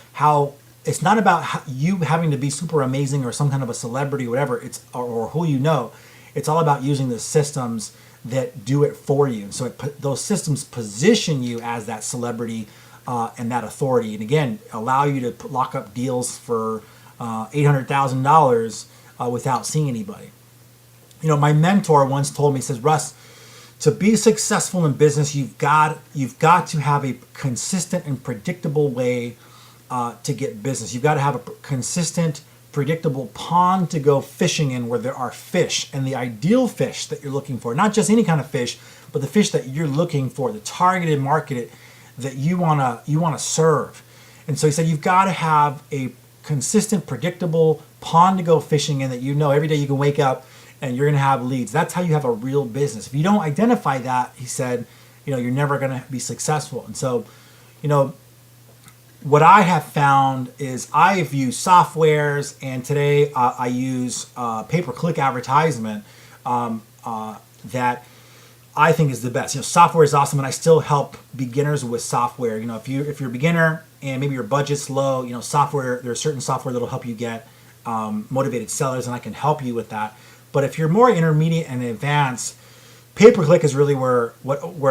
you having to be super amazing or some kind of a celebrity or whatever. Or who you know. It's all about using the systems that do it for you. So those systems position you as that celebrity and that authority, and again, allow you to lock up deals for $800,000 without seeing anybody. My mentor once told me, he says, Russ, to be successful in business, you've got to have a consistent and predictable way to get business. You've got to have a consistent, predictable pond to go fishing in where there are fish, and the ideal fish that you're looking for, not just any kind of fish, but the fish that you're looking for, the targeted market that you wanna serve. And so he said you've got to have a consistent, predictable pond to go fishing in that every day you can wake up and you're going to have leads. That's how you have a real business. If you don't identify that, he said, you're never going to be successful. And so, what I have found is I've used softwares, and today I use pay-per-click advertisement that I think is the best. Software is awesome, and I still help beginners with software. If you're a beginner and maybe your budget's low, software, there's certain software that'll help you get motivated sellers, and I can help you with that. But if you're more intermediate and advanced, pay-per-click is really where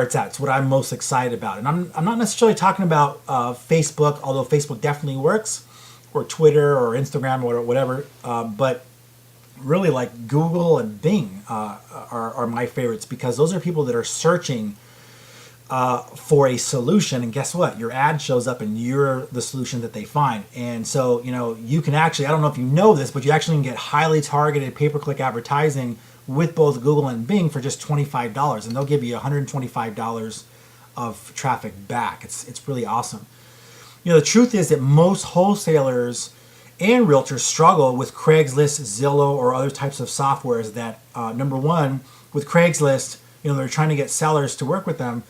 it's at. It's what I'm most excited about. And I'm not necessarily talking about Facebook, although Facebook definitely works, or Twitter or Instagram or whatever. But really, like Google and Bing are my favorites, because those are people that are searching for a solution. And guess what? Your ad shows up and you're the solution that they find. And so, you can actually, I don't know if you know this, but you actually can get highly targeted pay-per-click advertising with both Google and Bing for just $25, and they'll give you $125 of traffic back. It's really awesome. The truth is that most wholesalers and realtors struggle with Craigslist, Zillow, or other types of softwares that, number one, with Craigslist, they're trying to get sellers to work with them.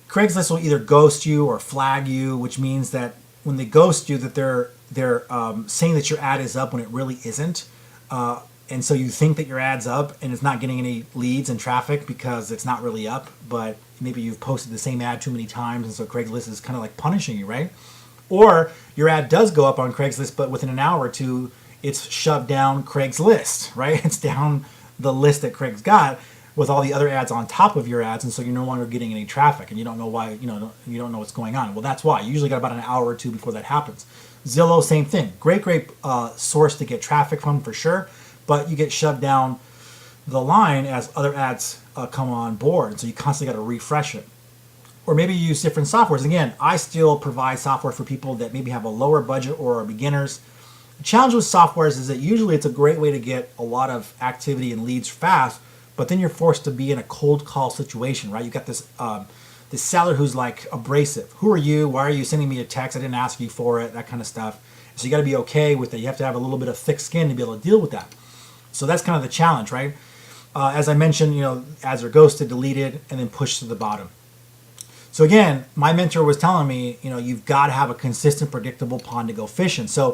Craigslist will either ghost you or flag you, which means that when they ghost you, that they're saying that your ad is up when it really isn't. And so you think that your ad's up and it's not getting any leads and traffic because it's not really up, but maybe you've posted the same ad too many times, and so Craigslist is kind of like punishing you, right? Or your ad does go up on Craigslist, but within an hour or two, it's shoved down Craigslist, right? It's down the list that Craig's got with all the other ads on top of your ads, and so you're no longer getting any traffic, and you don't know why, you don't know what's going on. Well, that's why. You usually got about an hour or two before that happens. Zillow, same thing. Great source to get traffic from for sure, but you get shoved down the line as other ads come on board, so you constantly got to refresh it. Or maybe you use different softwares. Again, I still provide software for people that maybe have a lower budget or are beginners. The challenge with softwares is that usually it's a great way to get a lot of activity and leads fast, but then you're forced to be in a cold call situation, right? You got this seller who's like abrasive. Who are you? Why are you sending me a text? I didn't ask you for it, that kind of stuff. So you got to be okay with it. You have to have a little bit of thick skin to be able to deal with that. So that's kind of the challenge, right? As I mentioned, ads are ghosted, deleted, and then pushed to the bottom. So again, my mentor was telling me, you've got to have a consistent, predictable pond to go fishing. So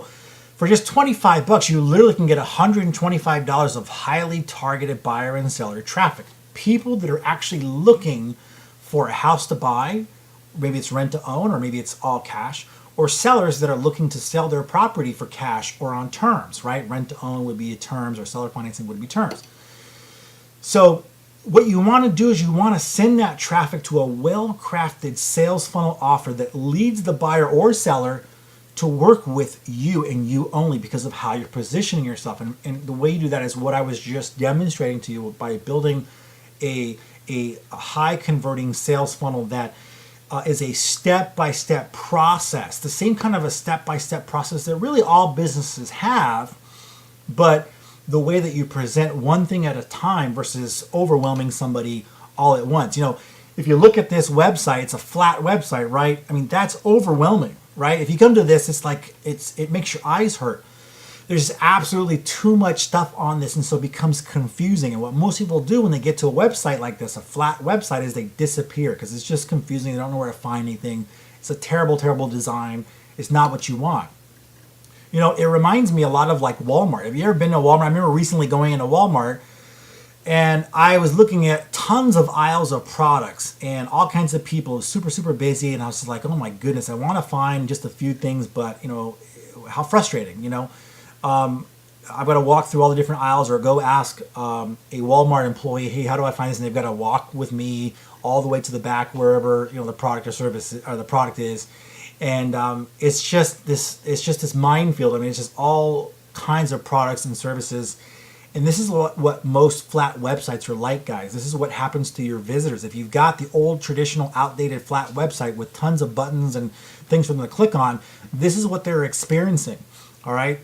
for just $25, you literally can get $125 of highly targeted buyer and seller traffic. People that are actually looking for a house to buy, maybe it's rent to own, or maybe it's all cash, or sellers that are looking to sell their property for cash or on terms, right? Rent to own would be terms, or seller financing would be terms. So what you want to do is you want to send that traffic to a well-crafted sales funnel offer that leads the buyer or seller to work with you and you only, because of how you're positioning yourself. And the way you do that is what I was just demonstrating to you by building a high converting sales funnel that is a step-by-step process, the same kind of a step-by-step process that really all businesses have, but the way that you present one thing at a time versus overwhelming somebody all at once. If you look at this website, it's a flat website, right? I mean, that's overwhelming, right? If you come to this, it's like, it makes your eyes hurt. There's absolutely too much stuff on this, and so it becomes confusing. And what most people do when they get to a website like this, a flat website, is they disappear because it's just confusing. They don't know where to find anything. It's a terrible, terrible design. It's not what you want. You know, it reminds me a lot of like Walmart. Have you ever been to Walmart? I remember recently going into Walmart and I was looking at tons of aisles of products and all kinds of people. It was super, super busy. And I was just like, oh my goodness, I want to find just a few things, but you know, how frustrating, you know. I've got to walk through all the different aisles or go ask a Walmart employee, hey, how do I find this? And they've got to walk with me all the way to the back wherever, you know, the product or service or the product is. And it's just this minefield. I mean, it's just all kinds of products and services. And this is what most flat websites are like, guys. This is what happens to your visitors. If you've got the old, traditional, outdated flat website with tons of buttons and things for them to click on, this is what they're experiencing, all right?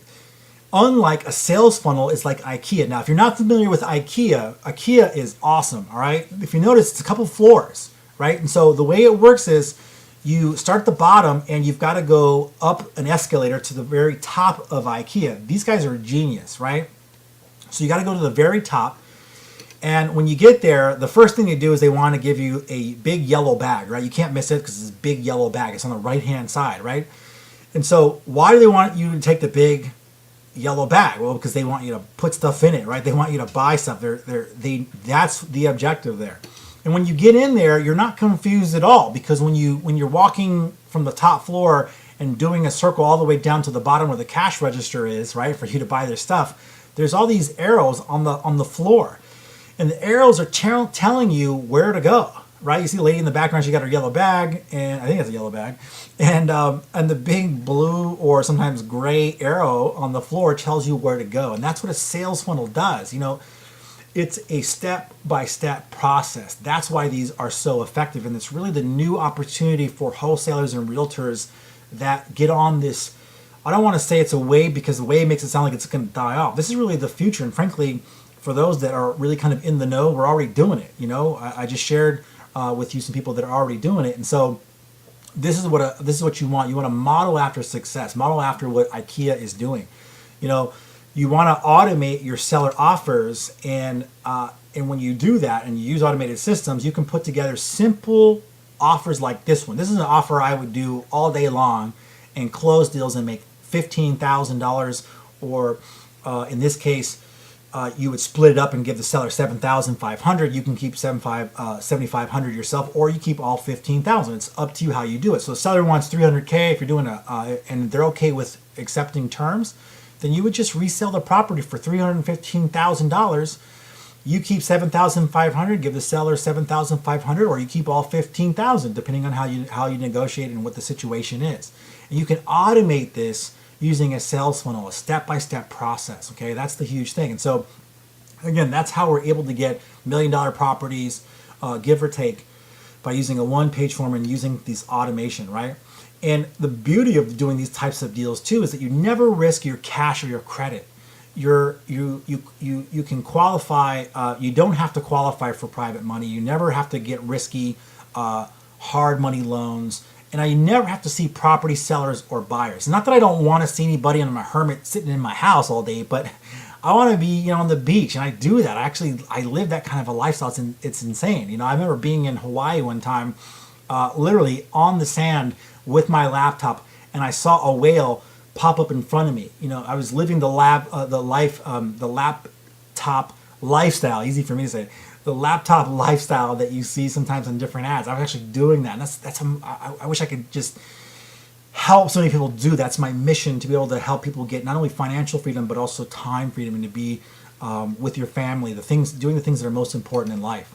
Unlike a sales funnel, it's like IKEA. Now, if you're not familiar with IKEA, IKEA is awesome, all right? If you notice, it's a couple floors, right? And so the way it works is you start at the bottom and you've got to go up an escalator to the very top of IKEA. These guys are genius, right? So you got to go to the very top. And when you get there, the first thing they do is they want to give you a big yellow bag, right? You can't miss it because it's a big yellow bag. It's on the right-hand side, right? And so why do they want you to take the big yellow bag? Well, because they want you to put stuff in it, right? They want you to buy stuff. That's the objective there. And when you get in there, you're not confused at all, because when you're walking from the top floor and doing a circle all the way down to the bottom where the cash register is, right, for you to buy their stuff, there's all these arrows on the floor, and the arrows are telling you where to go, right? You see the lady in the background; she got her yellow bag, and I think it's a yellow bag, and the big blue or sometimes gray arrow on the floor tells you where to go, and that's what a sales funnel does. You know, it's a step-by-step process. That's why these are so effective, and it's really the new opportunity for wholesalers and realtors that get on this. I don't want to say it's a wave, because the wave makes it sound like it's going to die off. This is really the future, and frankly, for those that are really kind of in the know, we're already doing it. You know, I just shared with you some people that are already doing it, and so this is what you want. You want to model after success, model after what IKEA is doing. You know, you want to automate your seller offers, and when you do that and you use automated systems, you can put together simple offers like this one. This is an offer I would do all day long and close deals and make $15,000, or in this case, you would split it up and give the seller $7,500. You can keep $7,500 yourself, or you keep all $15,000. It's up to you how you do it. So the seller wants $300K. If you're doing and they're okay with accepting terms, then you would just resell the property for $315,000. You keep $7,500, give the seller $7,500, or you keep all $15,000, depending on how you negotiate and what the situation is. And you can automate this using a sales funnel, a step-by-step process. Okay, that's the huge thing. And so, again, that's how we're able to get $1 million properties, give or take, by using a one-page form and using these automation, right? And the beauty of doing these types of deals too is that you never risk your cash or your credit. You can qualify. You don't have to qualify for private money. You never have to get risky, hard money loans, and I never have to see property sellers or buyers. Not that I don't want to see anybody, and I'm a hermit sitting in my house all day, but I want to be, on the beach, and I do that. I live that kind of a lifestyle. It's insane. I remember being in Hawaii one time, literally on the sand with my laptop, and I saw a whale pop up in front of me. I was living the laptop lifestyle. Easy for me to say. The laptop lifestyle that you see sometimes in different ads. I was actually doing that. And I wish I could just help so many people do that. That's my mission, to be able to help people get not only financial freedom, but also time freedom, and to be with your family, doing the things that are most important in life.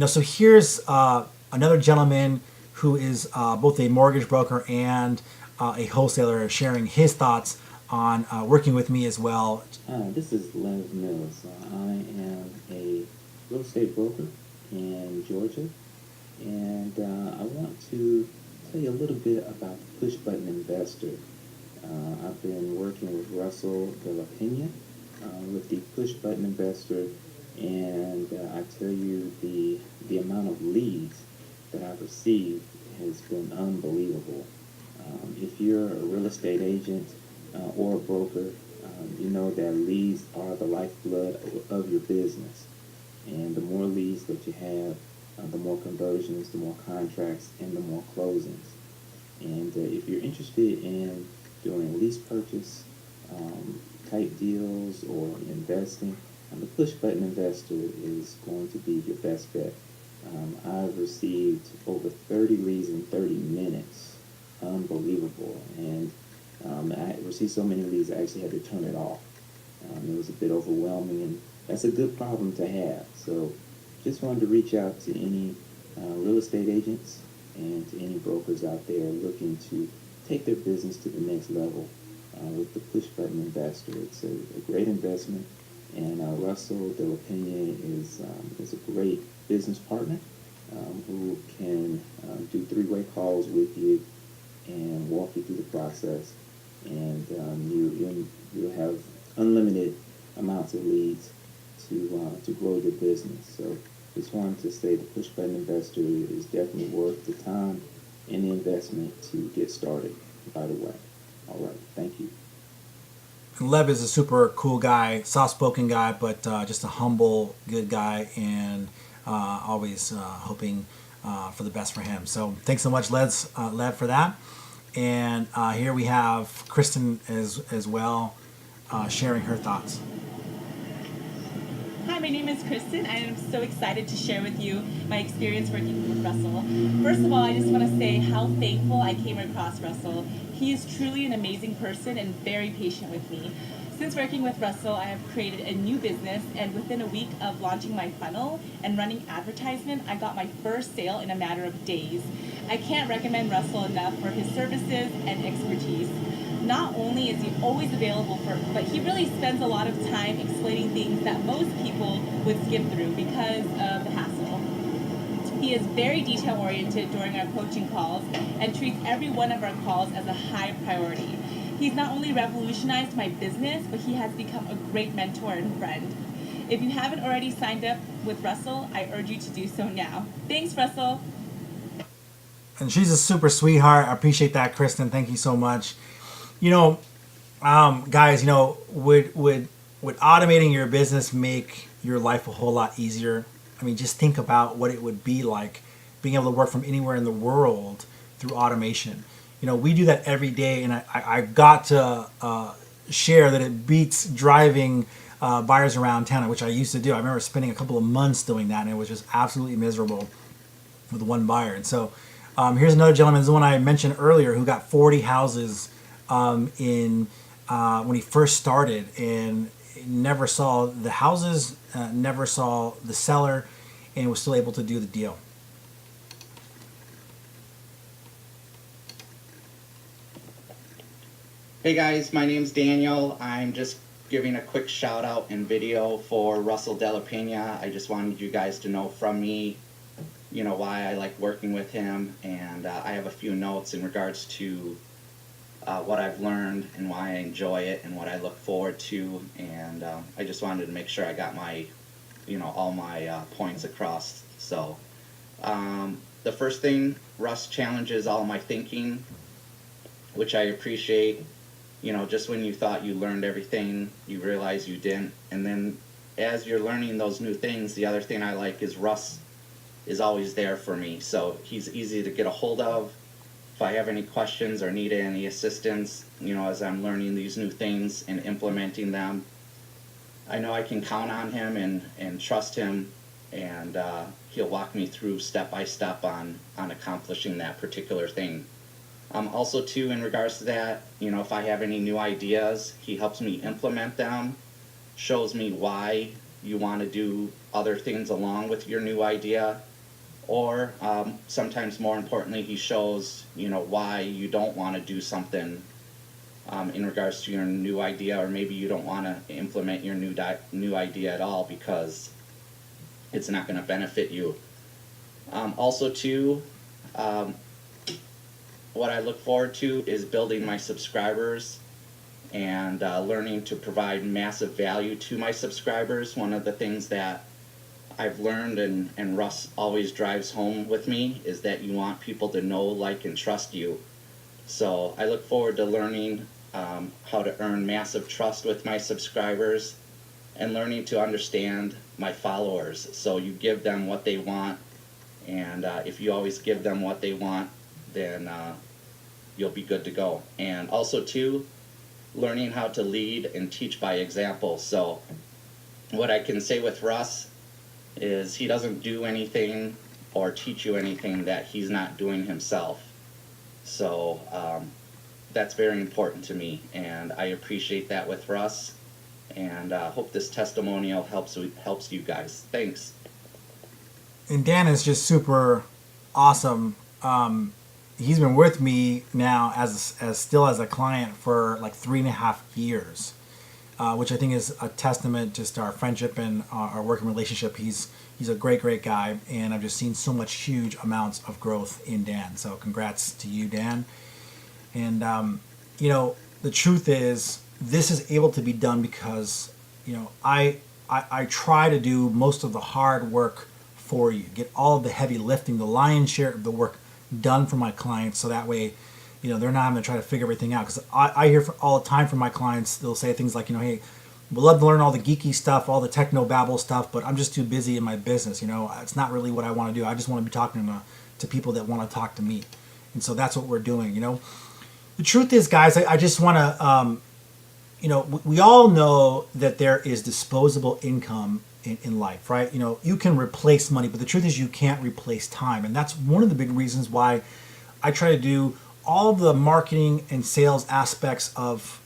So here's another gentleman who is both a mortgage broker and a wholesaler, sharing his thoughts on working with me as well. This is Les Mills. I am a real estate broker in Georgia, and I want to tell you a little bit about the push button investor. I've been working with Russell de la Peña with the push button investor, and I tell you the amount of leads that I've received has been unbelievable. If you're a real estate agent or a broker, you know that leads are the lifeblood of your business. And the more leads that you have, the more conversions, the more contracts, and the more closings. And if you're interested in during lease purchase type deals or investing, the push button investor is going to be your best bet. I've received over 30 leads in 30 minutes. Unbelievable. And I received so many leads I actually had to turn it off. It was a bit overwhelming, and that's a good problem to have. So just wanted to reach out to any real estate agents and to any brokers out there looking to take their business to the next level with the push button investor. It's a great investment, and Russell De La Peña is a great business partner who can do three-way calls with you and walk you through the process, and you'll have unlimited amounts of leads to grow your business. So just wanted to say the push button investor is definitely worth the time and the investment to get started right away. All right, thank you. Lev is a super cool guy, soft-spoken guy, but just a humble, good guy, and always hoping for the best for him. So thanks so much, Lev, for that. And here we have Kristen as well, sharing her thoughts. Hi, my name is Kristen. I am so excited to share with you my experience working with Russell. First of all, I just want to say how thankful I came across Russell. He is truly an amazing person and very patient with me. Since working with Russell, I have created a new business, and within a week of launching my funnel and running advertisement, I got my first sale in a matter of days. I can't recommend Russell enough for his services and expertise. Not only is he always available but he really spends a lot of time explaining things that most people would skip through because of the hassle. He is very detail-oriented during our coaching calls and treats every one of our calls as a high priority. He's not only revolutionized my business, but he has become a great mentor and friend. If you haven't already signed up with Russell, I urge you to do so now. Thanks, Russell. And she's a super sweetheart. I appreciate that, Kristen. Thank you so much. Guys, would automating your business make your life a whole lot easier? I mean, just think about what it would be like being able to work from anywhere in the world through automation. We do that every day, and I've got to share that it beats driving buyers around town, which I used to do. I remember spending a couple of months doing that, and it was just absolutely miserable with one buyer. And so here's another gentleman, this is the one I mentioned earlier, who got 40 houses when he first started, and never saw the houses, never saw the seller, and was still able to do the deal. Hey guys, my name's Daniel. I'm just giving a quick shout out and video for Russell De La Peña. I just wanted you guys to know from me, why I like working with him, and I have a few notes in regards to what I've learned and why I enjoy it and what I look forward to, and I just wanted to make sure I got my, all my points across. So the first thing, Russ challenges all my thinking, which I appreciate. Just when you thought you learned everything, you realize you didn't. And then as you're learning those new things, the other thing I like is Russ is always there for me. So he's easy to get a hold of. If I have any questions or need any assistance, as I'm learning these new things and implementing them, I know I can count on him and trust him, and he'll walk me through step by step on accomplishing that particular thing. Also, too, in regards to that, if I have any new ideas, he helps me implement them, shows me why you want to do other things along with your new idea, or sometimes more importantly, he shows, why you don't want to do something in regards to your new idea, or maybe you don't want to implement your new idea at all because it's not going to benefit you. Also, too, what I look forward to is building my subscribers and learning to provide massive value to my subscribers. One of the things that I've learned, and Russ always drives home with me, is that you want people to know, like, and trust you. So I look forward to learning how to earn massive trust with my subscribers and learning to understand my followers. So you give them what they want, and if you always give them what they want, then you'll be good to go. And also too, learning how to lead and teach by example. So what I can say with Russ is he doesn't do anything or teach you anything that he's not doing himself. So that's very important to me, and I appreciate that with Russ, and hope this testimonial helps you guys. Thanks. And Dan is just super awesome. He's been with me now as still as a client for like 3.5 years, which I think is a testament just to our friendship and our working relationship. He's a great guy, and I've just seen so much huge amounts of growth in Dan. So congrats to you, Dan. And the truth is, this is able to be done because I try to do most of the hard work for you, get all of the heavy lifting, the lion's share of the work done for my clients, so that way, they're not having to try to figure everything out. Because I hear all the time from my clients, they'll say things like, hey, we'd love to learn all the geeky stuff, all the techno babble stuff, but I'm just too busy in my business. It's not really what I want to do. I just want to be talking to people that want to talk to me, and so that's what we're doing. The truth is, guys, I just want to, we all know that there is disposable income in life, right? You can replace money, but the truth is you can't replace time. And that's one of the big reasons why I try to do all the marketing and sales aspects of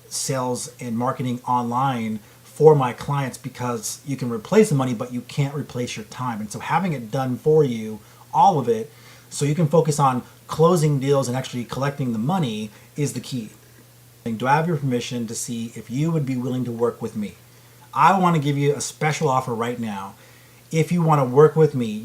sales and marketing online for my clients, because you can replace the money, but you can't replace your time. And so having it done for you, all of it, so you can focus on closing deals and actually collecting the money is the key. Do I have your permission to see if you would be willing to work with me? I want to give you a special offer right now. If you want to work with me,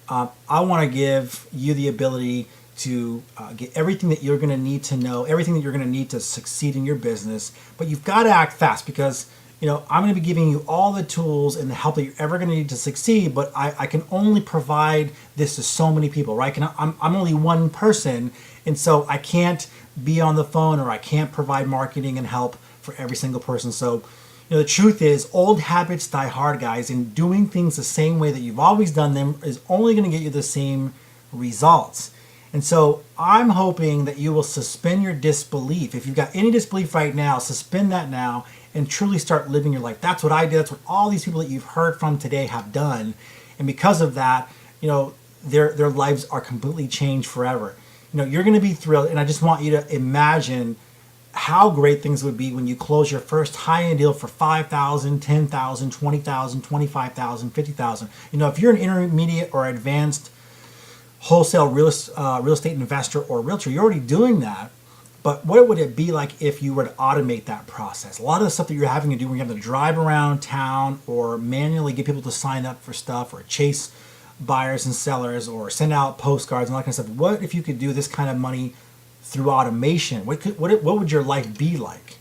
I want to give you the ability to get everything that you're going to need to know, everything that you're going to need to succeed in your business. But you've got to act fast, because I'm going to be giving you all the tools and the help that you're ever going to need to succeed. But I can only provide this to so many people, right? I'm only one person, and so I can't be on the phone, or I can't provide marketing and help for every single person. So the truth is, old habits die hard, guys, and doing things the same way that you've always done them is only going to get you the same results. And so I'm hoping that you will suspend your disbelief. If you've got any disbelief right now, suspend that now and truly start living your life. That's what I did. That's what all these people that you've heard from today have done. And because of that, their lives are completely changed forever. You're going to be thrilled. And I just want you to imagine how great things would be when you close your first high-end deal for $5,000, $10,000, $20,000, $25,000, $50,000. If you're an intermediate or advanced wholesale real estate investor or realtor, you're already doing that. But what would it be like if you were to automate that process? A lot of the stuff that you're having to do when you have to drive around town or manually get people to sign up for stuff or chase buyers and sellers or send out postcards and all that kind of stuff. What if you could do this kind of money through automation? What would your life be like?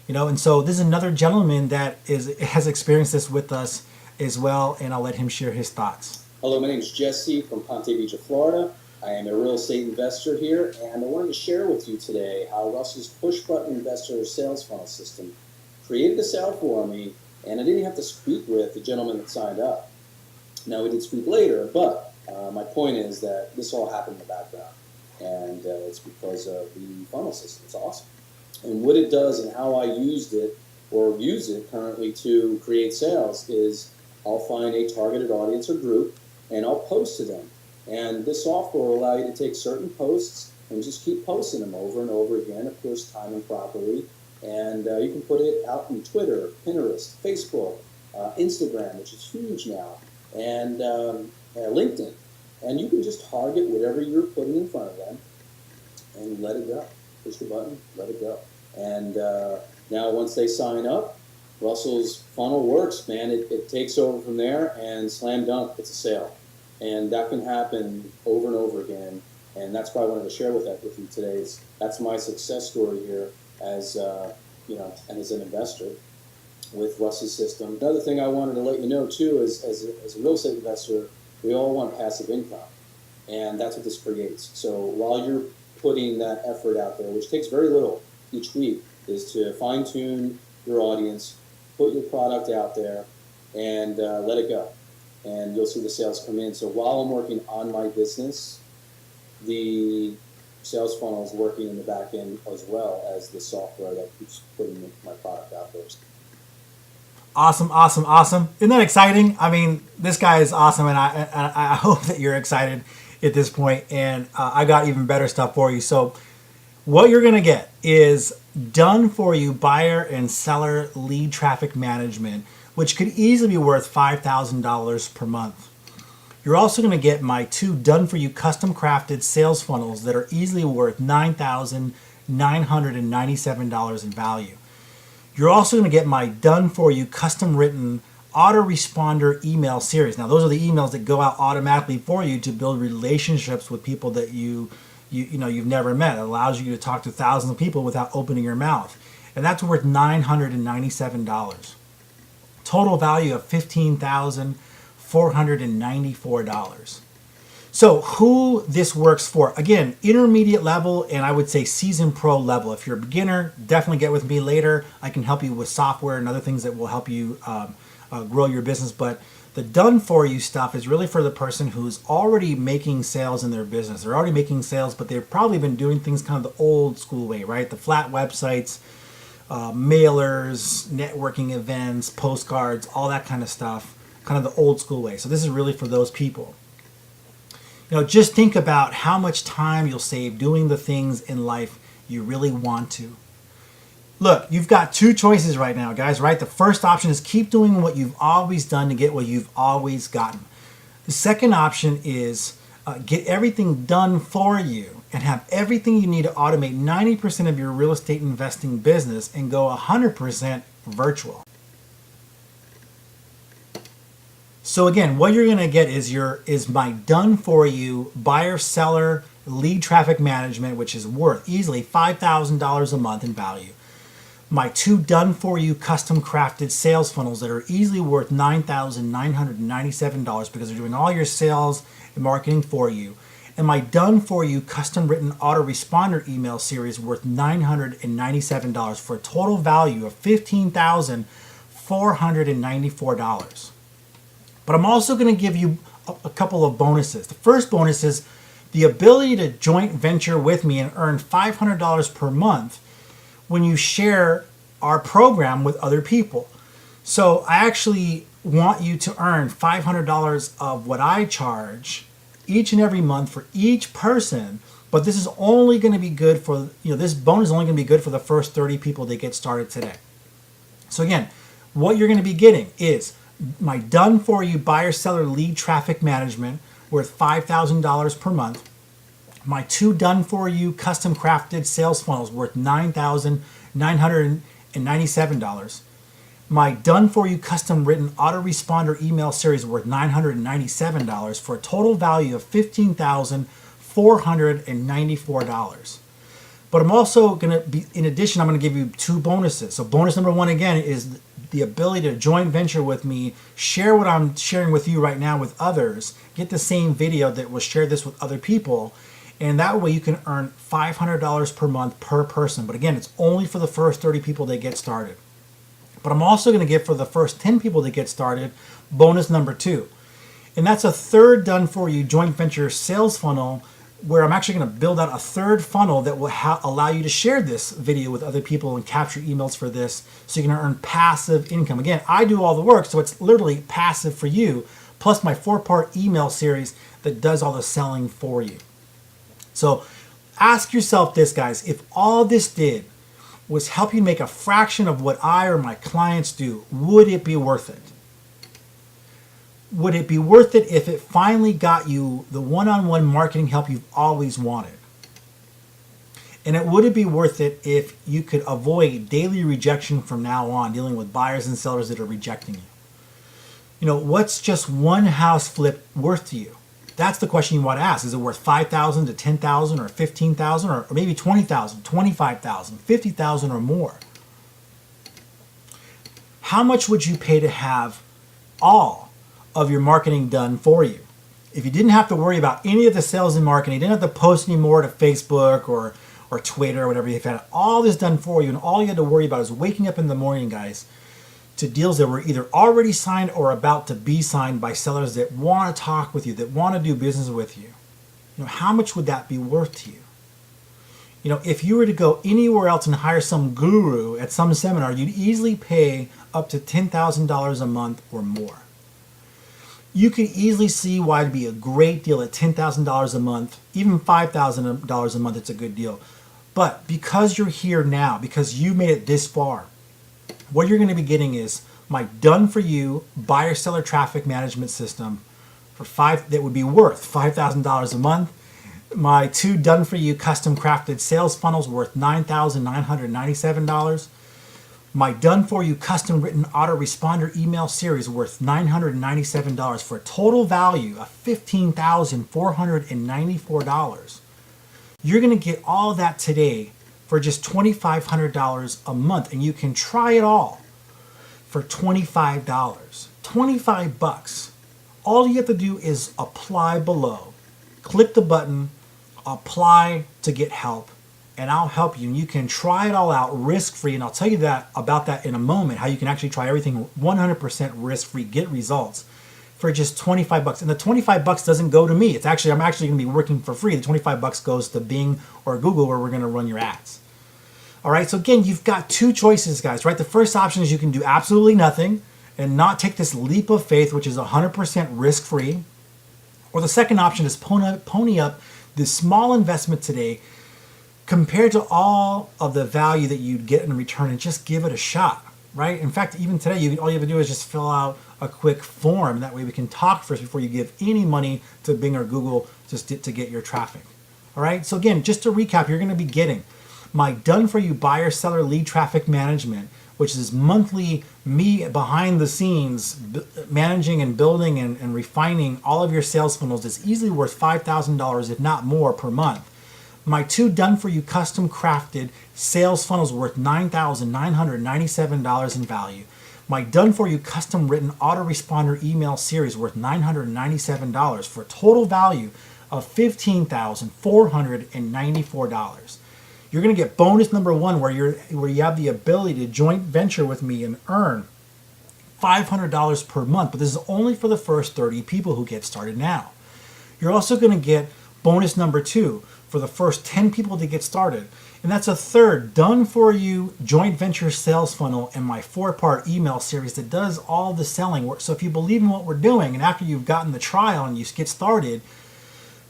And so this is another gentleman that has experienced this with us as well, and I'll let him share his thoughts. Hello, my name is Jesse from Ponte Vedra, Florida. I am a real estate investor here, and I wanted to share with you today how Russell's push-button investor sales funnel system created a sale for me, and I didn't have to speak with the gentleman that signed up. Now, we did speak later, but my point is that this all happened in the background, and it's because of the funnel system. It's awesome. And what it does and how I used it or use it currently to create sales is I'll find a targeted audience or group, and I'll post to them. And this software will allow you to take certain posts and just keep posting them over and over again, of course, time them properly. And you can put it out in Twitter, Pinterest, Facebook, Instagram, which is huge now, and LinkedIn. And you can just target whatever you're putting in front of them and let it go. Push the button, let it go. And now once they sign up, Russell's funnel works, man. It takes over from there, and slam dunk, it's a sale. And that can happen over and over again. And that's why I wanted to share with you today. That's my success story here as and as an investor with Russ's system. Another thing I wanted to let you know too is as a real estate investor, we all want passive income, and that's what this creates. So while you're putting that effort out there, which takes very little each week, is to fine tune your audience, put your product out there, and let it go. And you'll see the sales come in. So while I'm working on my business, the sales funnels working in the back end as well as the software that keeps putting my product out there. Awesome, awesome, awesome. Isn't that exciting? I mean, this guy is awesome, and I hope that you're excited at this point, and I got even better stuff for you. So what you're going to get is done for you buyer and seller lead traffic management, which could easily be worth $5,000 per month. You're also going to get my 2 done for you custom crafted sales funnels that are easily worth $9,997 in value. You're also going to get my done for you custom written autoresponder email series. Now, those are the emails that go out automatically for you to build relationships with people that you've never met. It allows you to talk to thousands of people without opening your mouth. And that's worth $997. Total value of $15,494. So who this works for? Again, intermediate level, and I would say seasoned pro level. If you're a beginner, definitely get with me later. I can help you with software and other things that will help you grow your business. But the done for you stuff is really for the person who's already making sales in their business. They're already making sales, but they've probably been doing things kind of the old school way, right? The flat websites, mailers, networking events, postcards, all that kind of stuff, kind of the old school way. So this is really for those people. Just think about how much time you'll save doing the things in life you really want to. Look, you've got 2 choices right now, guys, right? The first option is keep doing what you've always done to get what you've always gotten. The second option is get everything done for you and have everything you need to automate 90% of your real estate investing business and go 100% virtual. So again, what you're going to get is my done for you buyer seller lead traffic management, which is worth easily $5,000 a month in value. My 2 done for you custom crafted sales funnels that are easily worth $9,997 because they're doing all your sales and marketing for you. And my done for you custom written autoresponder email series worth $997 for a total value of $15,494. But I'm also going to give you a couple of bonuses. The first bonus is the ability to joint venture with me and earn $500 per month when you share our program with other people. So I actually want you to earn $500 of what I charge each and every month for each person, but this is only going to be good for, this bonus is only going to be good for the first 30 people that get started today. So again, what you're going to be getting is my done for you buyer seller lead traffic management worth $5,000 per month. My 2 done for you custom crafted sales funnels worth $9,997. My done for you custom written autoresponder email series worth $997 for a total value of $15,494. But I'm also going to be, in addition, I'm going to give you 2 bonuses. So bonus number 1 again is the ability to joint venture with me, share what I'm sharing with you right now with others, get the same video that will share this with other people, and that way you can earn $500 per month per person. But again, it's only for the first 30 people that get started. But I'm also going to give for the first 10 people that get started, bonus number 2. And that's a 3rd done for you joint venture sales funnel where I'm actually going to build out a 3rd funnel that will allow you to share this video with other people and capture emails for this so you can earn passive income. Again, I do all the work, so it's literally passive for you, plus my 4-part email series that does all the selling for you. So ask yourself this, guys, if all this did was help you make a fraction of what I or my clients do, would it be worth it? Would it be worth it if it finally got you the one-on-one marketing help you've always wanted? And would it be worth it if you could avoid daily rejection from now on, dealing with buyers and sellers that are rejecting you? What's just one house flip worth to you? That's the question you want to ask. Is it worth $5,000 to $10,000 or $15,000 or maybe $20,000, $25,000, $50,000 or more? How much would you pay to have all of your marketing done for you? If you didn't have to worry about any of the sales and marketing, you didn't have to post anymore to Facebook or Twitter or whatever, you've had all this done for you, and all you had to worry about is waking up in the morning, guys, to deals that were either already signed or about to be signed by sellers that want to talk with you, that want to do business with you. How much would that be worth to you? If you were to go anywhere else and hire some guru at some seminar, you'd easily pay up to $10,000 a month or more. You could easily see why it'd be a great deal at $10,000 a month, even $5,000 a month, it's a good deal. But because you're here now, because you made it this far, what you're going to be getting is my done-for-you buyer-seller traffic management system that would be worth $5,000 a month. My 2 done-for-you custom-crafted sales funnels worth $9,997. My done-for-you custom-written autoresponder email series worth $997 for a total value of $15,494. You're going to get all that today for just $2,500 a month, and you can try it all for $25. 25 bucks. All you have to do is apply below. Click the button, apply to get help, and I'll help you. And you can try it all out risk-free, and I'll tell you about that in a moment, how you can actually try everything 100% risk-free, get results for just 25 bucks. And the 25 bucks doesn't go to me. I'm actually going to be working for free. The 25 bucks goes to Bing or Google, where we're going to run your ads. All right, so again, you've got 2 choices, guys, right? The first option is you can do absolutely nothing and not take this leap of faith, which is 100% risk-free. Or the second option is pony up this small investment today compared to all of the value that you'd get in return, and just give it a shot, right? In fact, even today, all you have to do is just fill out a quick form. That way we can talk first before you give any money to Bing or Google just to get your traffic. All right, so again, just to recap, you're going to be getting my done-for-you buyer-seller lead traffic management, which is monthly me behind the scenes managing and building and refining all of your sales funnels. Is easily worth $5,000, if not more, per month. My 2 done-for-you custom crafted sales funnels worth $9,997 in value. My done-for-you custom written autoresponder email series worth $997 for a total value of $15,494. You're going to get bonus number 1, where you have the ability to joint venture with me and earn $500 per month. But this is only for the first 30 people who get started now. You're also going to get bonus number 2 for the first 10 people to get started. And that's a third done-for-you joint venture sales funnel and my 4-part email series that does all the selling work. So if you believe in what we're doing, and after you've gotten the trial and you get started,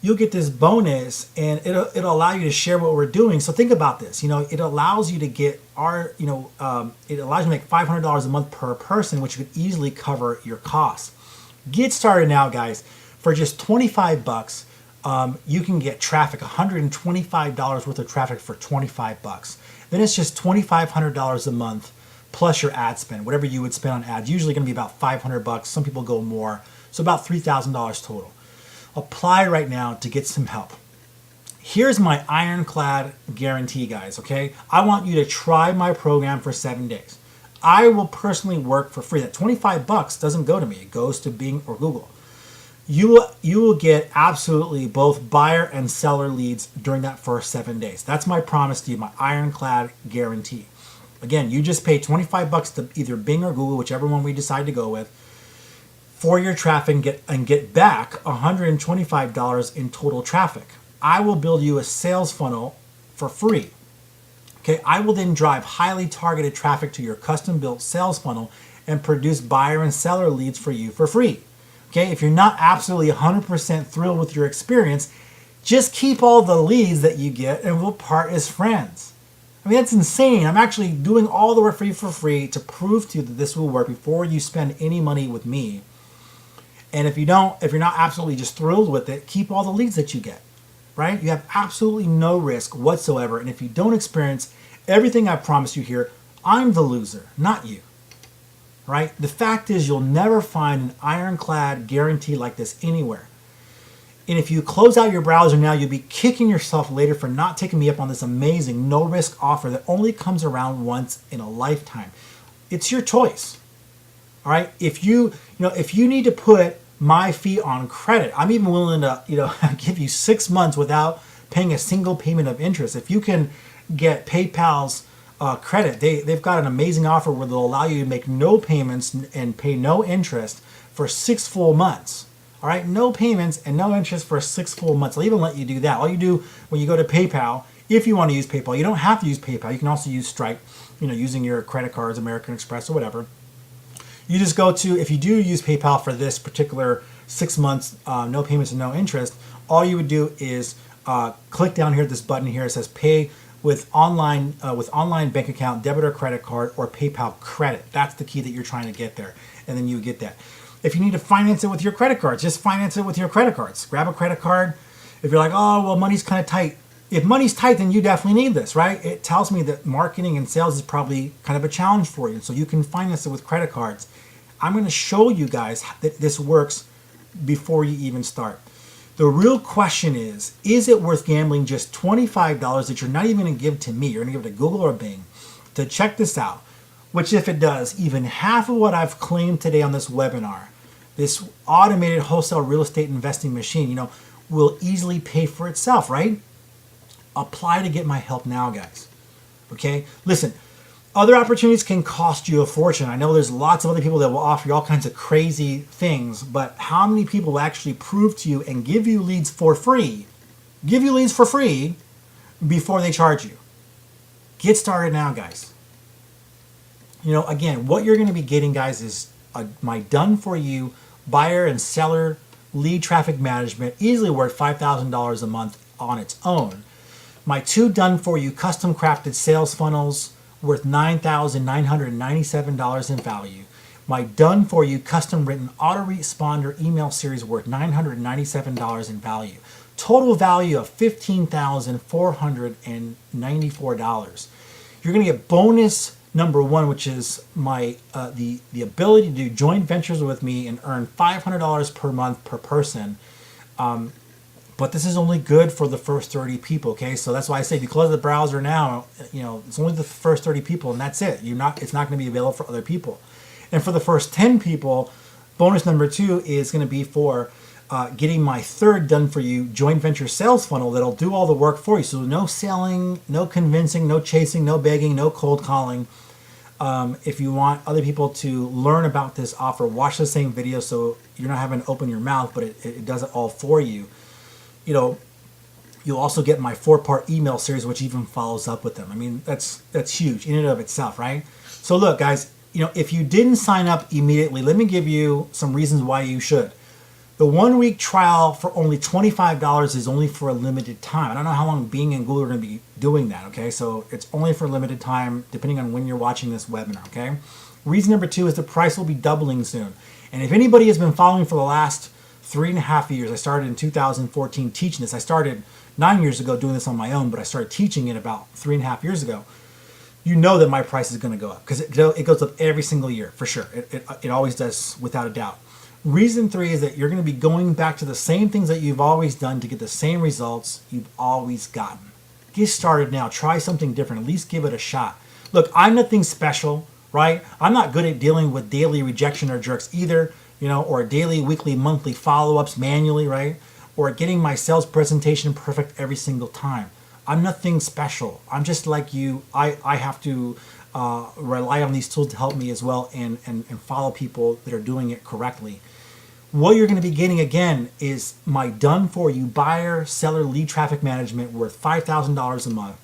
you'll get this bonus, and it'll allow you to share what we're doing. So think about this. It allows you to get it allows you to make $500 a month per person, which could easily cover your costs. Get started now, guys. For just 25 bucks, you can get traffic, $125 worth of traffic for 25 bucks. Then it's just $2,500 a month plus your ad spend, whatever you would spend on ads. Usually going to be about 500 bucks. Some people go more. So about $3,000 total. Apply right now to get some help. Here's my ironclad guarantee, guys, okay? I want you to try my program for 7 days. I will personally work for free. That 25 bucks doesn't go to me. It goes to Bing or Google. You will get absolutely both buyer and seller leads during that first 7 days. That's my promise to you, my ironclad guarantee. Again, you just pay 25 bucks to either Bing or Google, whichever one we decide to go with, for your traffic, and get back $125 in total traffic. I will build you a sales funnel for free. Okay, I will then drive highly targeted traffic to your custom built sales funnel and produce buyer and seller leads for you for free. Okay, if you're not absolutely 100% thrilled with your experience, just keep all the leads that you get and we'll part as friends. I mean, that's insane. I'm actually doing all the work for you for free to prove to you that this will work before you spend any money with me. And if you're not absolutely just thrilled with it, keep all the leads that you get, right? You have absolutely no risk whatsoever. And if you don't experience everything I promised you here, I'm the loser, not you, right? The fact is, you'll never find an ironclad guarantee like this anywhere. And if you close out your browser now, you'll be kicking yourself later for not taking me up on this amazing no-risk offer that only comes around once in a lifetime. It's your choice, all right? If you need to put my fee on credit, I'm even willing to give you 6 months without paying a single payment of interest. If you can get PayPal's credit, they've got an amazing offer where they'll allow you to make no payments and pay no interest for 6 full months. All right, no payments and no interest for 6 full months. I'll even let you do that. All you do when you go to PayPal if you want to use PayPal. You don't have to use PayPal. You can also use Stripe, using your credit cards, American Express or whatever. You just go to, if you do use PayPal for this particular 6 months, no payments and no interest, all you would do is click down here at this button here. It says pay with online bank account, debit or credit card, or PayPal credit. That's the key that you're trying to get there, and then you get that. If you need to finance it with your credit cards, just finance it with your credit cards. Grab a credit card. If you're like, oh, well, money's kind of tight. If money's tight, then you definitely need this, right? It tells me that marketing and sales is probably kind of a challenge for you, so you can finance it with credit cards. I'm going to show you guys that this works before you even start. The real question is it worth gambling just $25 that you're not even going to give to me? You're going to give it to Google or Bing to check this out, which if it does, even half of what I've claimed today on this webinar, this automated wholesale real estate investing machine, will easily pay for itself, right? Apply to get my help now, guys. Okay? Listen, other opportunities can cost you a fortune. I know there's lots of other people that will offer you all kinds of crazy things, but how many people will actually prove to you and give you leads for free before they charge you? Get started now, guys. Again, what you're going to be getting, guys, is my done-for-you buyer and seller lead traffic management, easily worth $5,000 a month on its own. My 2 done-for-you custom-crafted sales funnels, worth $9,997 in value. My done-for-you custom-written autoresponder email series worth $997 in value. Total value of $15,494. You're going to get bonus number 1, which is my the ability to do joint ventures with me and earn $500 per month per person. But this is only good for the first 30 people, okay? So that's why I say if you close the browser now, it's only the first 30 people, and that's it. It's not going to be available for other people. And for the first 10 people, bonus number 2 is going to be for getting my 3rd done-for-you joint venture sales funnel that'll do all the work for you. So no selling, no convincing, no chasing, no begging, no cold calling. If you want other people to learn about this offer, watch the same video so you're not having to open your mouth, but it does it all for you. You'll also get my 4-part email series, which even follows up with them. I mean, that's huge in and of itself, right? So look, guys, if you didn't sign up immediately, let me give you some reasons why you should. The 1-week trial for only $25 is only for a limited time. I don't know how long Bing and Google are going to be doing that, okay? So it's only for a limited time, depending on when you're watching this webinar, okay? Reason number 2 is the price will be doubling soon. And if anybody has been following for the last 3.5 years, I started in 2014 teaching this. I started 9 years ago doing this on my own, but I started teaching it about 3.5 years ago. You know that my price is going to go up because it goes up every single year, for sure. It always does, without a doubt. Reason 3 is that you're going to be going back to the same things that you've always done to get the same results you've always gotten. Get started now. Try something different. At least give it a shot. Look, I'm nothing special, right? I'm not good at dealing with daily rejection or jerks either, or daily, weekly, monthly follow-ups manually, right? Or getting my sales presentation perfect every single time. I'm nothing special. I'm just like you. I have to rely on these tools to help me as well and follow people that are doing it correctly. What you're going to be getting, again, is my done-for-you buyer, seller, lead traffic management worth $5,000 a month.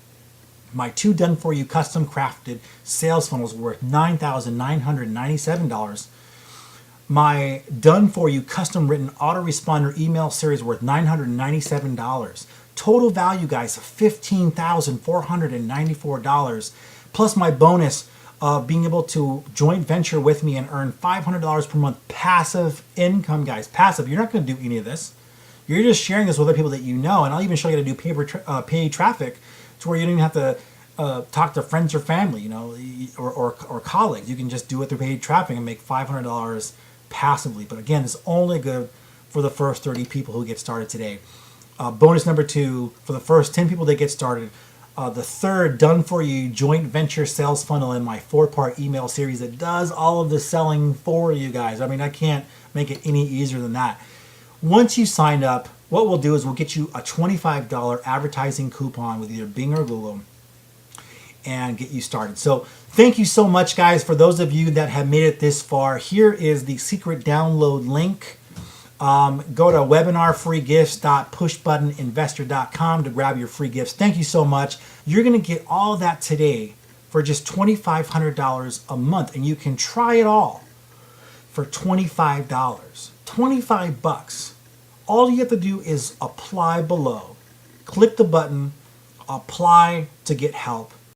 My 2 done-for-you custom-crafted sales funnels worth $9,997. My done-for-you custom-written autoresponder email series worth $997. Total value, guys, $15,494. Plus my bonus of being able to joint venture with me and earn $500 per month passive income, guys. Passive. You're not going to do any of this. You're just sharing this with other people that you know, and I'll even show you how to do paid traffic to where you don't even have to talk to friends or family, or colleagues. You can just do it through paid traffic and make $500 passively. But again, it's only good for the first 30 people who get started today. Bonus number 2, for the first 10 people that get started, the 3rd done-for-you joint venture sales funnel in my 4-part email series that does all of the selling for you guys. I mean, I can't make it any easier than that. Once you sign up, what we'll do is we'll get you a $25 advertising coupon with either Bing or Google and get you started. So thank you so much, guys. For those of you that have made it this far, here is the secret download link. Go to webinarfreegifts.pushbuttoninvestor.com to grab your free gifts. Thank you so much. You're going to get all that today for just $2,500 a month, and you can try it all for $25. 25 bucks. All you have to do is apply below. Click the button, apply to get help.